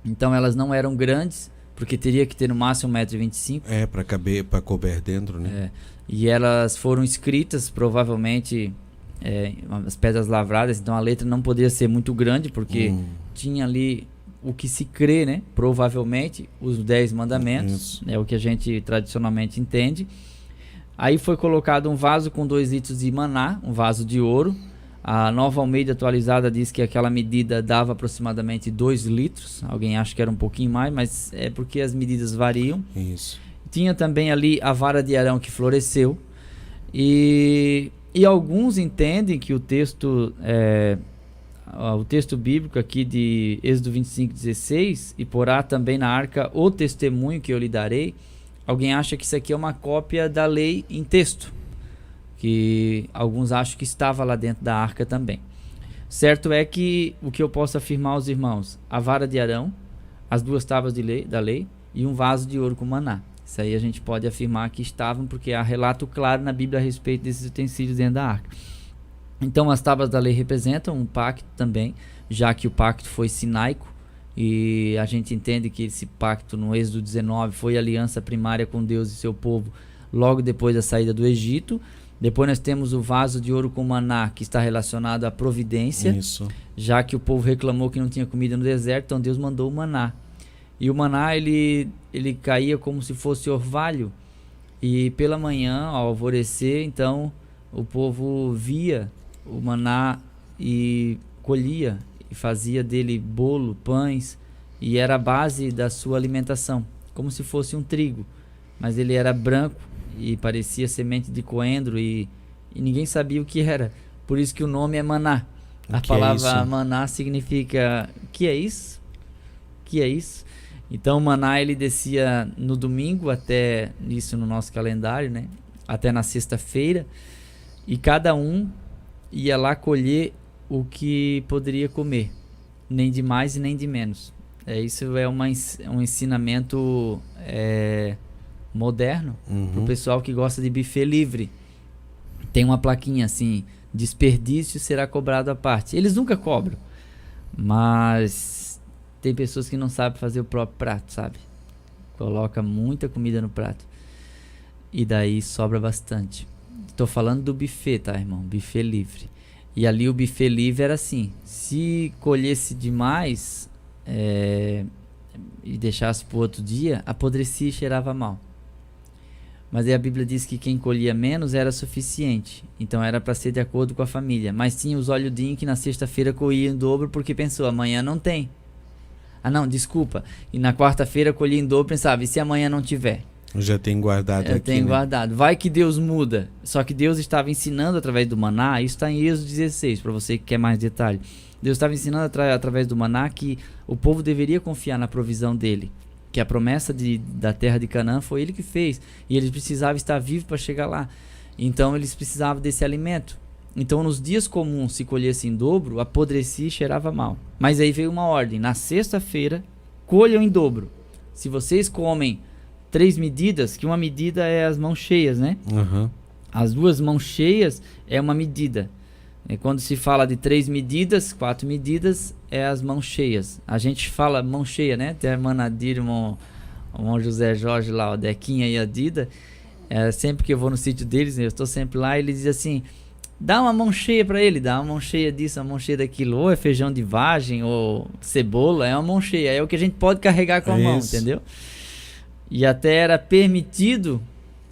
Então elas não eram grandes, porque teria que ter no máximo 1,25 m. Para caber, para couber dentro, né? E elas foram escritas, provavelmente, as pedras lavradas. Então a letra não poderia ser muito grande, porque tinha ali o que se crê, né? Provavelmente os 10 mandamentos, é o que a gente tradicionalmente entende. Aí foi colocado um vaso com 2 litros de maná, um vaso de ouro. A Nova Almeida atualizada diz que aquela medida dava aproximadamente 2 litros. Alguém acha que era um pouquinho mais, mas é porque as medidas variam. Isso. Tinha também ali a vara de Arão que floresceu. E alguns entendem que o texto bíblico aqui de Êxodo 25:16, e porá também na arca o testemunho que eu lhe darei. Alguém acha que isso aqui é uma cópia da lei em texto, que alguns acham que estava lá dentro da arca também. Certo é que o que eu posso afirmar aos irmãos: a vara de Arão, as 2 tábuas da lei e um vaso de ouro com maná. Isso aí a gente pode afirmar que estavam, porque há relato claro na Bíblia a respeito desses utensílios dentro da arca. Então as tábuas da lei representam um pacto também, já que o pacto foi sinaico, e a gente entende que esse pacto no Êxodo 19 foi a aliança primária com Deus e seu povo logo depois da saída do Egito. Depois nós temos o vaso de ouro com maná, que está relacionado à providência. Isso. Já que o povo reclamou que não tinha comida no deserto, então Deus mandou o maná. E o maná ele caía como se fosse orvalho, e pela manhã, ao alvorecer, então o povo via o maná e colhia e fazia dele bolo, pães, e era a base da sua alimentação, como se fosse um trigo, mas ele era branco e parecia semente de coentro, e ninguém sabia o que era. Por isso que o nome é maná. A palavra maná significa: que é isso? Que é isso? Então o maná ele descia no domingo, até isso no nosso calendário, né? Até na sexta-feira, e cada um ia lá colher o que poderia comer, nem de mais e nem de menos. Isso é um ensinamento moderno para o pessoal que gosta de buffet livre. Tem uma plaquinha assim: desperdício será cobrado à parte. Eles nunca cobram, mas tem pessoas que não sabem fazer o próprio prato, sabe? Coloca muita comida no prato e daí sobra bastante. Estou falando do buffet, tá, irmão? Buffet livre. E ali o buffet livre era assim: se colhesse demais e deixasse para o outro dia, apodrecia e cheirava mal. Mas aí a Bíblia diz que quem colhia menos era suficiente, então era para ser de acordo com a família. Mas tinha os olhudinhos que na sexta-feira colhia em dobro, porque pensou: amanhã não tem. E na quarta-feira colhia em dobro, pensava: e se amanhã não tiver? Eu já tenho guardado aqui. Tenho guardado. Vai que Deus muda. Só que Deus estava ensinando através do maná. Isso está em Êxodo 16, para você que quer mais detalhe. Deus estava ensinando através do maná que o povo deveria confiar na provisão dele, que a promessa da terra de Canaã foi ele que fez, e eles precisavam estar vivos para chegar lá. Então eles precisavam desse alimento. Então nos dias comuns, se colhesse em dobro, apodrecia e cheirava mal. Mas aí veio uma ordem: na sexta-feira colham em dobro. Se vocês comem 3 medidas, que uma medida é as mãos cheias, né? As 2 mãos cheias é uma medida. Quando se fala de 3 medidas, 4 medidas, é as mãos cheias. A gente fala mão cheia, né? Tem a irmã Nadir, o irmão José Jorge lá, o Dequinha e a Dida. Sempre que eu vou no sítio deles, eu estou sempre lá, ele diz assim, dá uma mão cheia para ele, dá uma mão cheia disso, uma mão cheia daquilo, ou é feijão de vagem, ou cebola, é uma mão cheia, é o que a gente pode carregar com a mão, entendeu? E até era permitido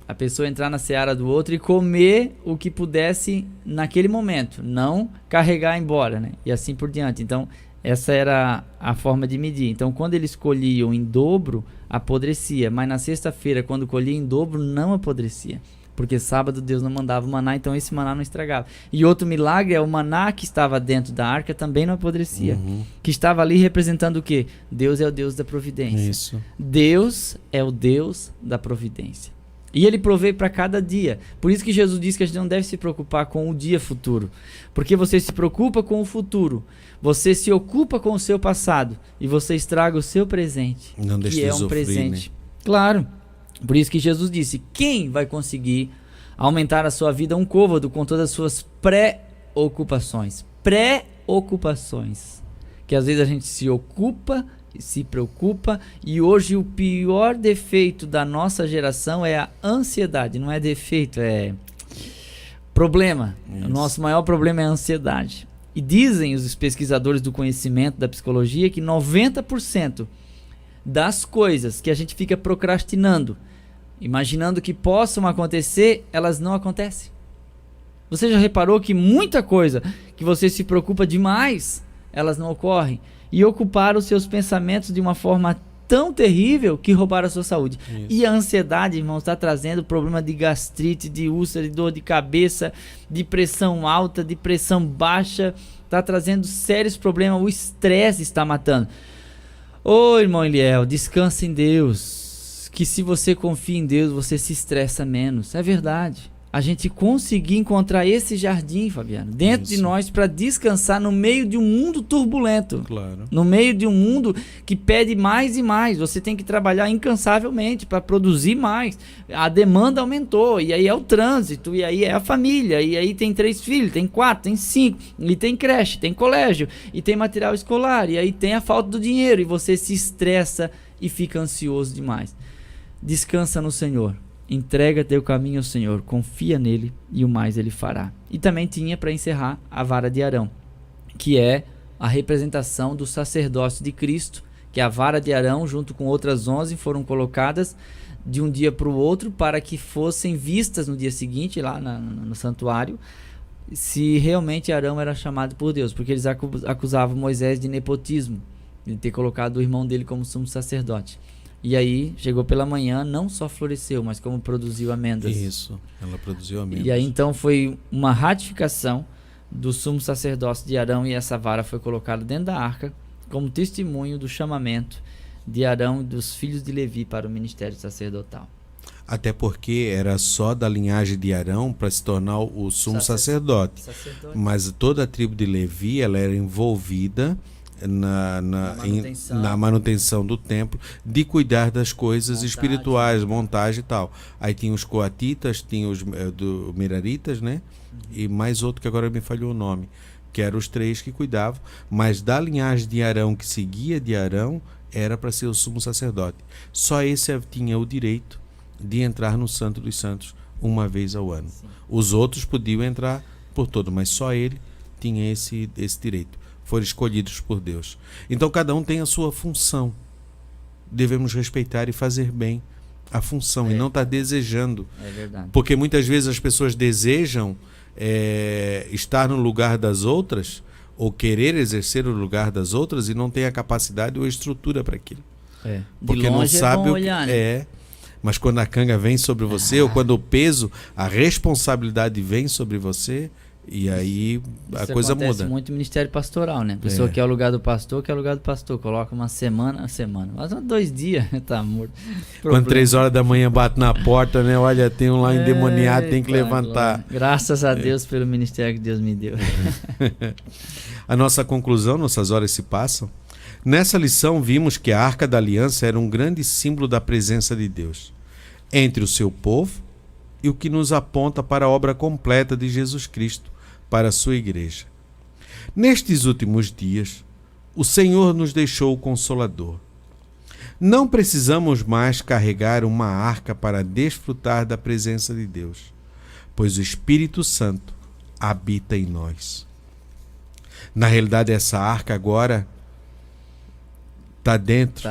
a pessoa entrar na seara do outro e comer o que pudesse naquele momento, não carregar embora, né? E assim por diante. Então, essa era a forma de medir. Então, quando eles colhiam em dobro, apodrecia. Mas na sexta-feira, quando colhia em dobro, não apodrecia. Porque sábado Deus não mandava o maná, então esse maná não estragava. E outro milagre é o maná que estava dentro da arca também não apodrecia. Que estava ali representando o quê? Deus é o Deus da providência. Isso. Deus é o Deus da providência. E ele provê para cada dia. Por isso que Jesus diz que a gente não deve se preocupar com o dia futuro. Porque você se preocupa com o futuro. Você se ocupa com o seu passado. E você estraga o seu presente. Não deixa que é de um sofrer, presente. né? Claro. Por isso que Jesus disse, quem vai conseguir aumentar a sua vida um côvado com todas as suas pré-ocupações? Pré-ocupações. Que às vezes a gente se ocupa, se preocupa, e hoje o pior defeito da nossa geração é a ansiedade. Não é defeito, é problema. Isso. O nosso maior problema é a ansiedade. E dizem os pesquisadores do conhecimento da psicologia que 90% das coisas que a gente fica procrastinando, imaginando que possam acontecer, elas não acontecem. Você já reparou que muita coisa que você se preocupa demais, elas não ocorrem? E ocuparam os seus pensamentos de uma forma tão terrível que roubaram a sua saúde. Isso. E a ansiedade, irmãos, está trazendo problema de gastrite, de úlcera, de dor de cabeça, de pressão alta, de pressão baixa, está trazendo sérios problemas. O estresse está matando. Ô irmão Eliel, descansa em Deus, que se você confia em Deus, você se estressa menos. É verdade. A gente conseguir encontrar esse jardim, Fabiano, dentro de nós para descansar no meio de um mundo turbulento. Claro. No meio de um mundo que pede mais e mais. Você tem que trabalhar incansavelmente para produzir mais. A demanda aumentou, e aí é o trânsito, e aí é a família, e aí tem 3 filhos, tem 4, tem 5, e tem creche, tem colégio, e tem material escolar, e aí tem a falta do dinheiro, e você se estressa e fica ansioso demais. Descansa no Senhor. Entrega teu caminho ao Senhor, confia nele e o mais ele fará. E também tinha para encerrar a vara de Arão, que é a representação do sacerdócio de Cristo, que a vara de Arão junto com outras 11 foram colocadas de um dia para o outro para que fossem vistas no dia seguinte lá no santuário, se realmente Arão era chamado por Deus, porque eles acusavam Moisés de nepotismo, de ter colocado o irmão dele como sumo sacerdote. E aí, chegou pela manhã, não só floresceu, mas como produziu amêndoas. Isso, ela produziu amêndoas. E aí, então, foi uma ratificação do sumo sacerdócio de Arão, e essa vara foi colocada dentro da arca, como testemunho do chamamento de Arão e dos filhos de Levi para o ministério sacerdotal. Até porque era só da linhagem de Arão para se tornar o sumo sacerdote. Mas toda a tribo de Levi, ela era envolvida na manutenção do templo, de cuidar das coisas espirituais, montagem e tal. Aí tinha os coatitas, tinha os meraritas, né? E mais outro que agora me falhou o nome, que eram os 3 que cuidavam, mas da linhagem de Arão, que seguia de Arão, era para ser o sumo sacerdote. Só esse tinha o direito de entrar no Santo dos Santos uma vez ao ano. Sim. Os outros podiam entrar por todo, mas só ele tinha esse direito. Foram escolhidos por Deus. Então cada um tem a sua função. Devemos respeitar e fazer bem a função e não estar desejando. É verdade. Porque muitas vezes as pessoas desejam estar no lugar das outras ou querer exercer o lugar das outras e não tem a capacidade ou a estrutura para aquilo. Porque não sabe o que é. Mas quando a canga vem sobre você, ou quando o peso, a responsabilidade vem sobre você, e aí a coisa muda. Isso acontece muito no ministério pastoral, né? A pessoa quer o lugar do pastor, coloca uma semana, mas 2 dias, tá morto. Quando 3 horas da manhã bate na porta, né? Olha, tem um lá endemoniado, tem que levantar. Glória. Graças a Deus pelo ministério que Deus me deu. A nossa conclusão, nossas horas se passam. Nessa lição vimos que a Arca da Aliança era um grande símbolo da presença de Deus entre o seu povo e o que nos aponta para a obra completa de Jesus Cristo, para a sua igreja. Nestes últimos dias, O Senhor nos deixou o Consolador. Não precisamos mais carregar uma arca para desfrutar da presença de Deus, pois o Espírito Santo habita em nós. Na realidade, essa arca agora está dentro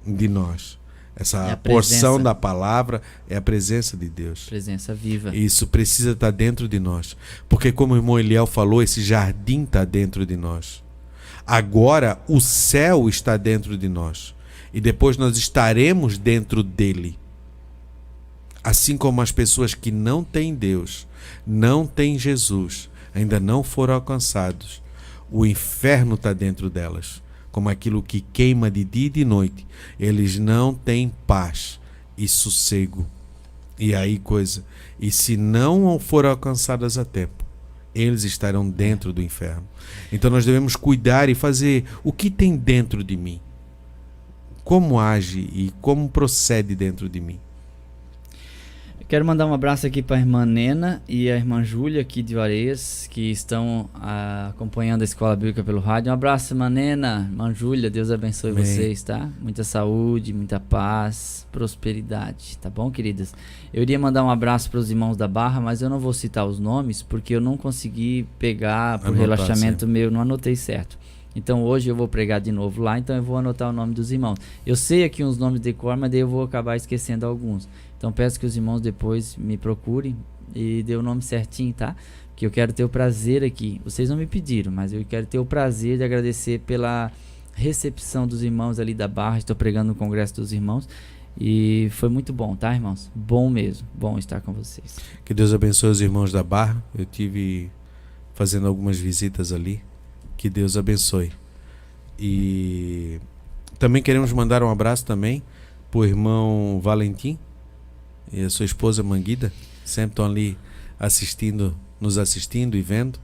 de nós. Essa porção da palavra é a presença de Deus. Presença viva. Isso precisa estar dentro de nós. Porque, como o irmão Eliel falou, esse jardim está dentro de nós. Agora o céu está dentro de nós. E depois nós estaremos dentro dele. Assim como as pessoas que não têm Deus, não têm Jesus, ainda não foram alcançados, o inferno está dentro delas. Como aquilo que queima de dia e de noite. Eles não têm paz e sossego. E aí E se não forem alcançadas a tempo, eles estarão dentro do inferno. Então nós devemos cuidar e fazer o que tem dentro de mim. Como age e como procede dentro de mim. Eu quero mandar um abraço aqui para a irmã Nena e a irmã Júlia aqui de Areias, que estão acompanhando a Escola Bíblica pelo rádio. Um abraço, irmã Nena, irmã Júlia, Deus abençoe vocês, tá? Muita saúde, muita paz, prosperidade, tá bom, queridas? Eu iria mandar um abraço para os irmãos da Barra, mas eu não vou citar os nomes, porque eu não consegui pegar por relaxamento meu, não anotei certo. Então hoje eu vou pregar de novo lá, então eu vou anotar o nome dos irmãos. Eu sei aqui uns nomes de cor, mas daí eu vou acabar esquecendo alguns. Então peço que os irmãos depois me procurem e dê o nome certinho, tá? Que eu quero ter o prazer aqui. Vocês não me pediram, mas eu quero ter o prazer de agradecer pela recepção dos irmãos ali da Barra. Estou pregando no Congresso dos Irmãos e foi muito bom, tá, irmãos? Bom mesmo, bom estar com vocês. Que Deus abençoe os irmãos da Barra. Eu tive fazendo algumas visitas ali. Que Deus abençoe. E também queremos mandar um abraço também para o irmão Valentim e a sua esposa Manguida. Sempre estão ali nos assistindo e vendo.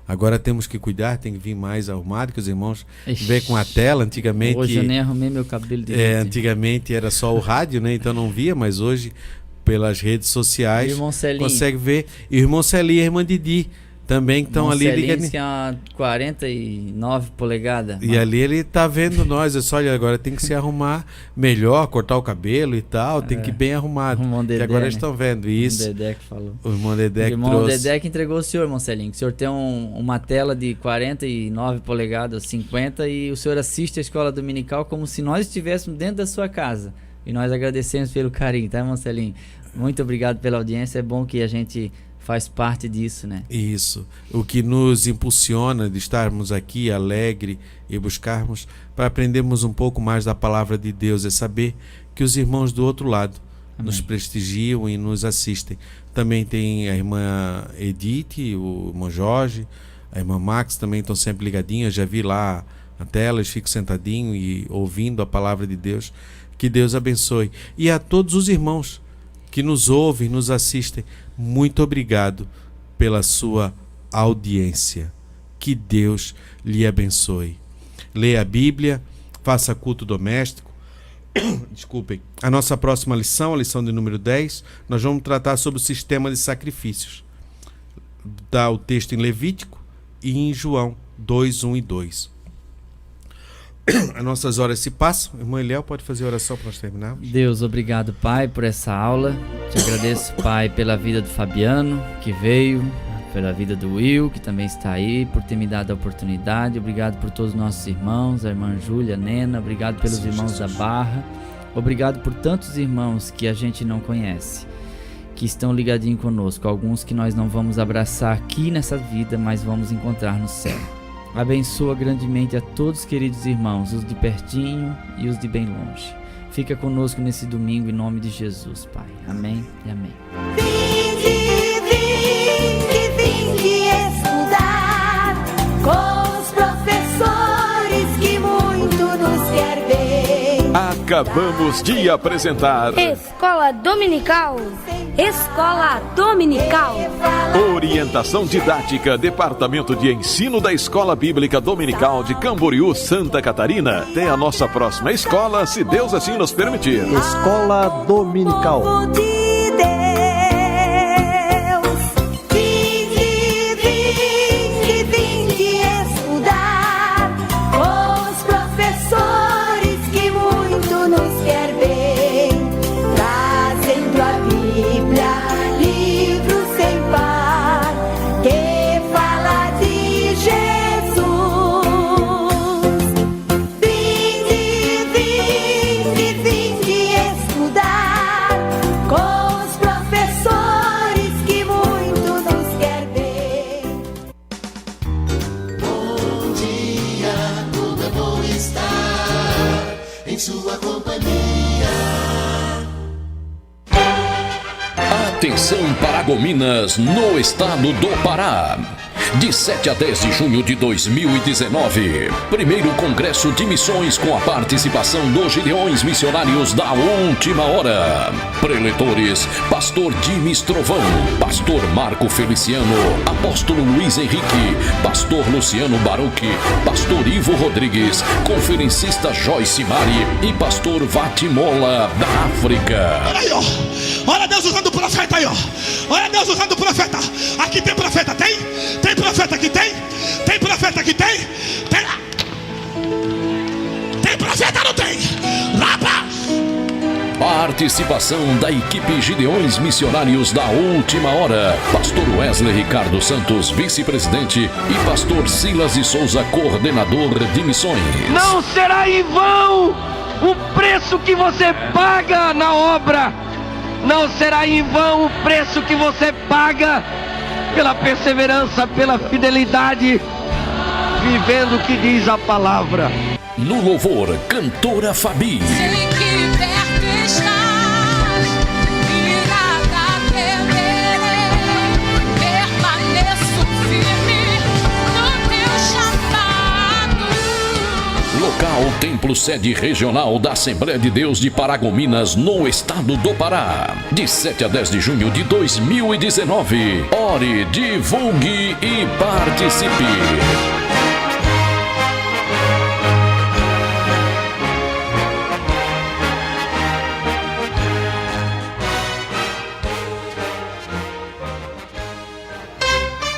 Agora temos que cuidar, tem que vir mais arrumado, que os irmãos vê com a tela. Antigamente, hoje eu nem arrumei meu cabelo direito. Antigamente era só o rádio, né? Então não via, mas hoje pelas redes sociais consegue ver. E o irmão Celinho e a irmã Didi também estão ali ligando. Que é uma 49 polegadas. E ali ele tá vendo nós. Eu só, olha, agora tem que se arrumar melhor, cortar o cabelo e tal, tem que ir bem arrumado. O irmão Dedé, que agora eles estão vendo isso. O irmão Dedé que falou. O irmão Dedé que trouxe. O irmão Dedé que entregou o senhor, irmão Celinho. Que o senhor tem uma tela de 49 polegadas, 50, e o senhor assiste a escola dominical como se nós estivéssemos dentro da sua casa. E nós agradecemos pelo carinho, tá, irmão Celinho? Muito obrigado pela audiência. É bom que a gente faz parte disso, né? Isso. O que nos impulsiona de estarmos aqui alegre e buscarmos para aprendermos um pouco mais da palavra de Deus é saber que os irmãos do outro lado nos prestigiam e nos assistem. Também tem a irmã Edith, o irmão Jorge, a irmã Max também estão sempre ligadinhos. Já vi lá na tela, eles ficam sentadinhos e ouvindo a palavra de Deus. Que Deus abençoe. E a todos os irmãos que nos ouvem, nos assistem, muito obrigado pela sua audiência. Que Deus lhe abençoe. Leia a Bíblia, faça culto doméstico. Desculpem. A nossa próxima lição, a lição de número 10, nós vamos tratar sobre o sistema de sacrifícios. Dá o texto em Levítico e em João 2, 1 e 2. As nossas horas se passam. Irmão Eliel, pode fazer a oração para nós terminarmos? Deus, obrigado, Pai, por essa aula. Te agradeço, Pai, pela vida do Fabiano, que veio, pela vida do Will, que também está aí, por ter me dado a oportunidade. Obrigado por todos os nossos irmãos, a irmã Júlia, a Nena. Obrigado pelos irmãos da Barra. Obrigado por tantos irmãos que a gente não conhece, que estão ligadinhos conosco. Alguns que nós não vamos abraçar aqui nessa vida, mas vamos encontrar no céu. Abençoa grandemente a todos os queridos irmãos, os de pertinho e os de bem longe. Fica conosco nesse domingo em nome de Jesus, Pai. Amém e amém. Vinde estudar com os professores que muito nos quer ver. Acabamos de apresentar Escola Dominical. Escola Dominical. Orientação didática, Departamento de Ensino da Escola Bíblica Dominical de Camboriú, Santa Catarina. Até a nossa próxima escola, se Deus assim nos permitir. Escola Dominical. Vinde estudar com Atenção Paragominas, no estado do Pará. De 7 a 10 de junho de 2019, primeiro Congresso de Missões com a participação dos Gideões Missionários da Última Hora. Preletores, Pastor Dimes Trovão, Pastor Marco Feliciano, Apóstolo Luiz Henrique, Pastor Luciano Baruque, Pastor Ivo Rodrigues, Conferencista Joyce Mari e Pastor Vatimola da África. Olha aí, ó. Olha Deus usando o profeta aí, ó. Olha Deus usando o profeta. Aqui tem profeta, tem? Tem profeta aqui, tem? Tem profeta aqui, tem? Tem? Tem profeta, não tem? Rapaz! Participação da equipe Gideões Missionários da Última Hora. Pastor Wesley Ricardo Santos, vice-presidente, e Pastor Silas de Souza, coordenador de missões. Não será em vão o preço que você paga na obra. Não será em vão o preço que você paga pela perseverança, pela fidelidade, vivendo o que diz a palavra. No louvor, cantora Fabi. Sei que perto estás, e nada temerei, permaneço firme no teu chamado. Local, Templo Sede Regional da Assembleia de Deus de Paragominas, no estado do Pará. De 7 a 10 de junho de 2019. Ore, divulgue e participe.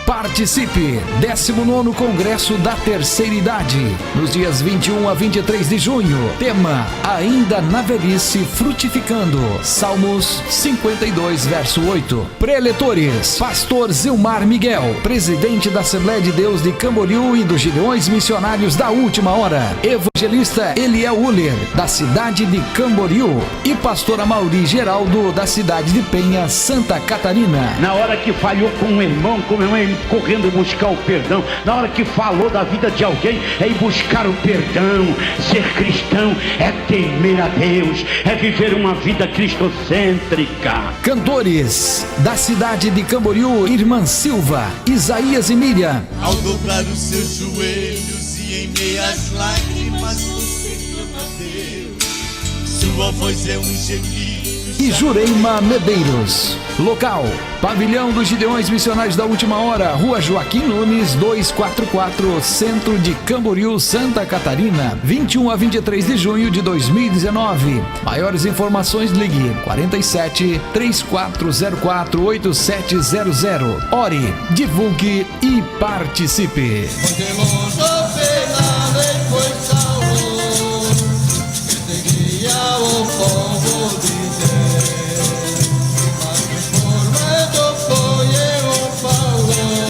Participe! 19º Congresso da Terceira Idade, nos dias 21 a 23 de junho. Tema: Ainda na Velhice Frutificando. Salmos 52, verso 8. Preletores: Pastor Zilmar Miguel, presidente da Assembleia de Deus de Camboriú e dos Gideões Missionários da Última Hora. Evangelista Eliel Uller, da cidade de Camboriú. E Pastor Amauri Geraldo, da cidade de Penha, Santa Catarina. Na hora que falhou com um irmão, ele correndo buscar o perdão. Na hora que falou da vida de alguém, é ir buscar o perdão. Ser cristão é temer a Deus, é viver uma vida cristocêntrica. Cantores da cidade de Camboriú, Irmã Silva, Isaías e Miriam. Ao dobrar os seus joelhos e em meias lágrimas você clama a Deus, sua voz é um gemido. E Jureima Medeiros. Local: Pavilhão dos Gideões Missionários da Última Hora, Rua Joaquim Nunes 244, centro de Camboriú, Santa Catarina, 21 a 23 de junho de 2019. Maiores informações, ligue 47 3404 8700. Ore, divulgue e participe.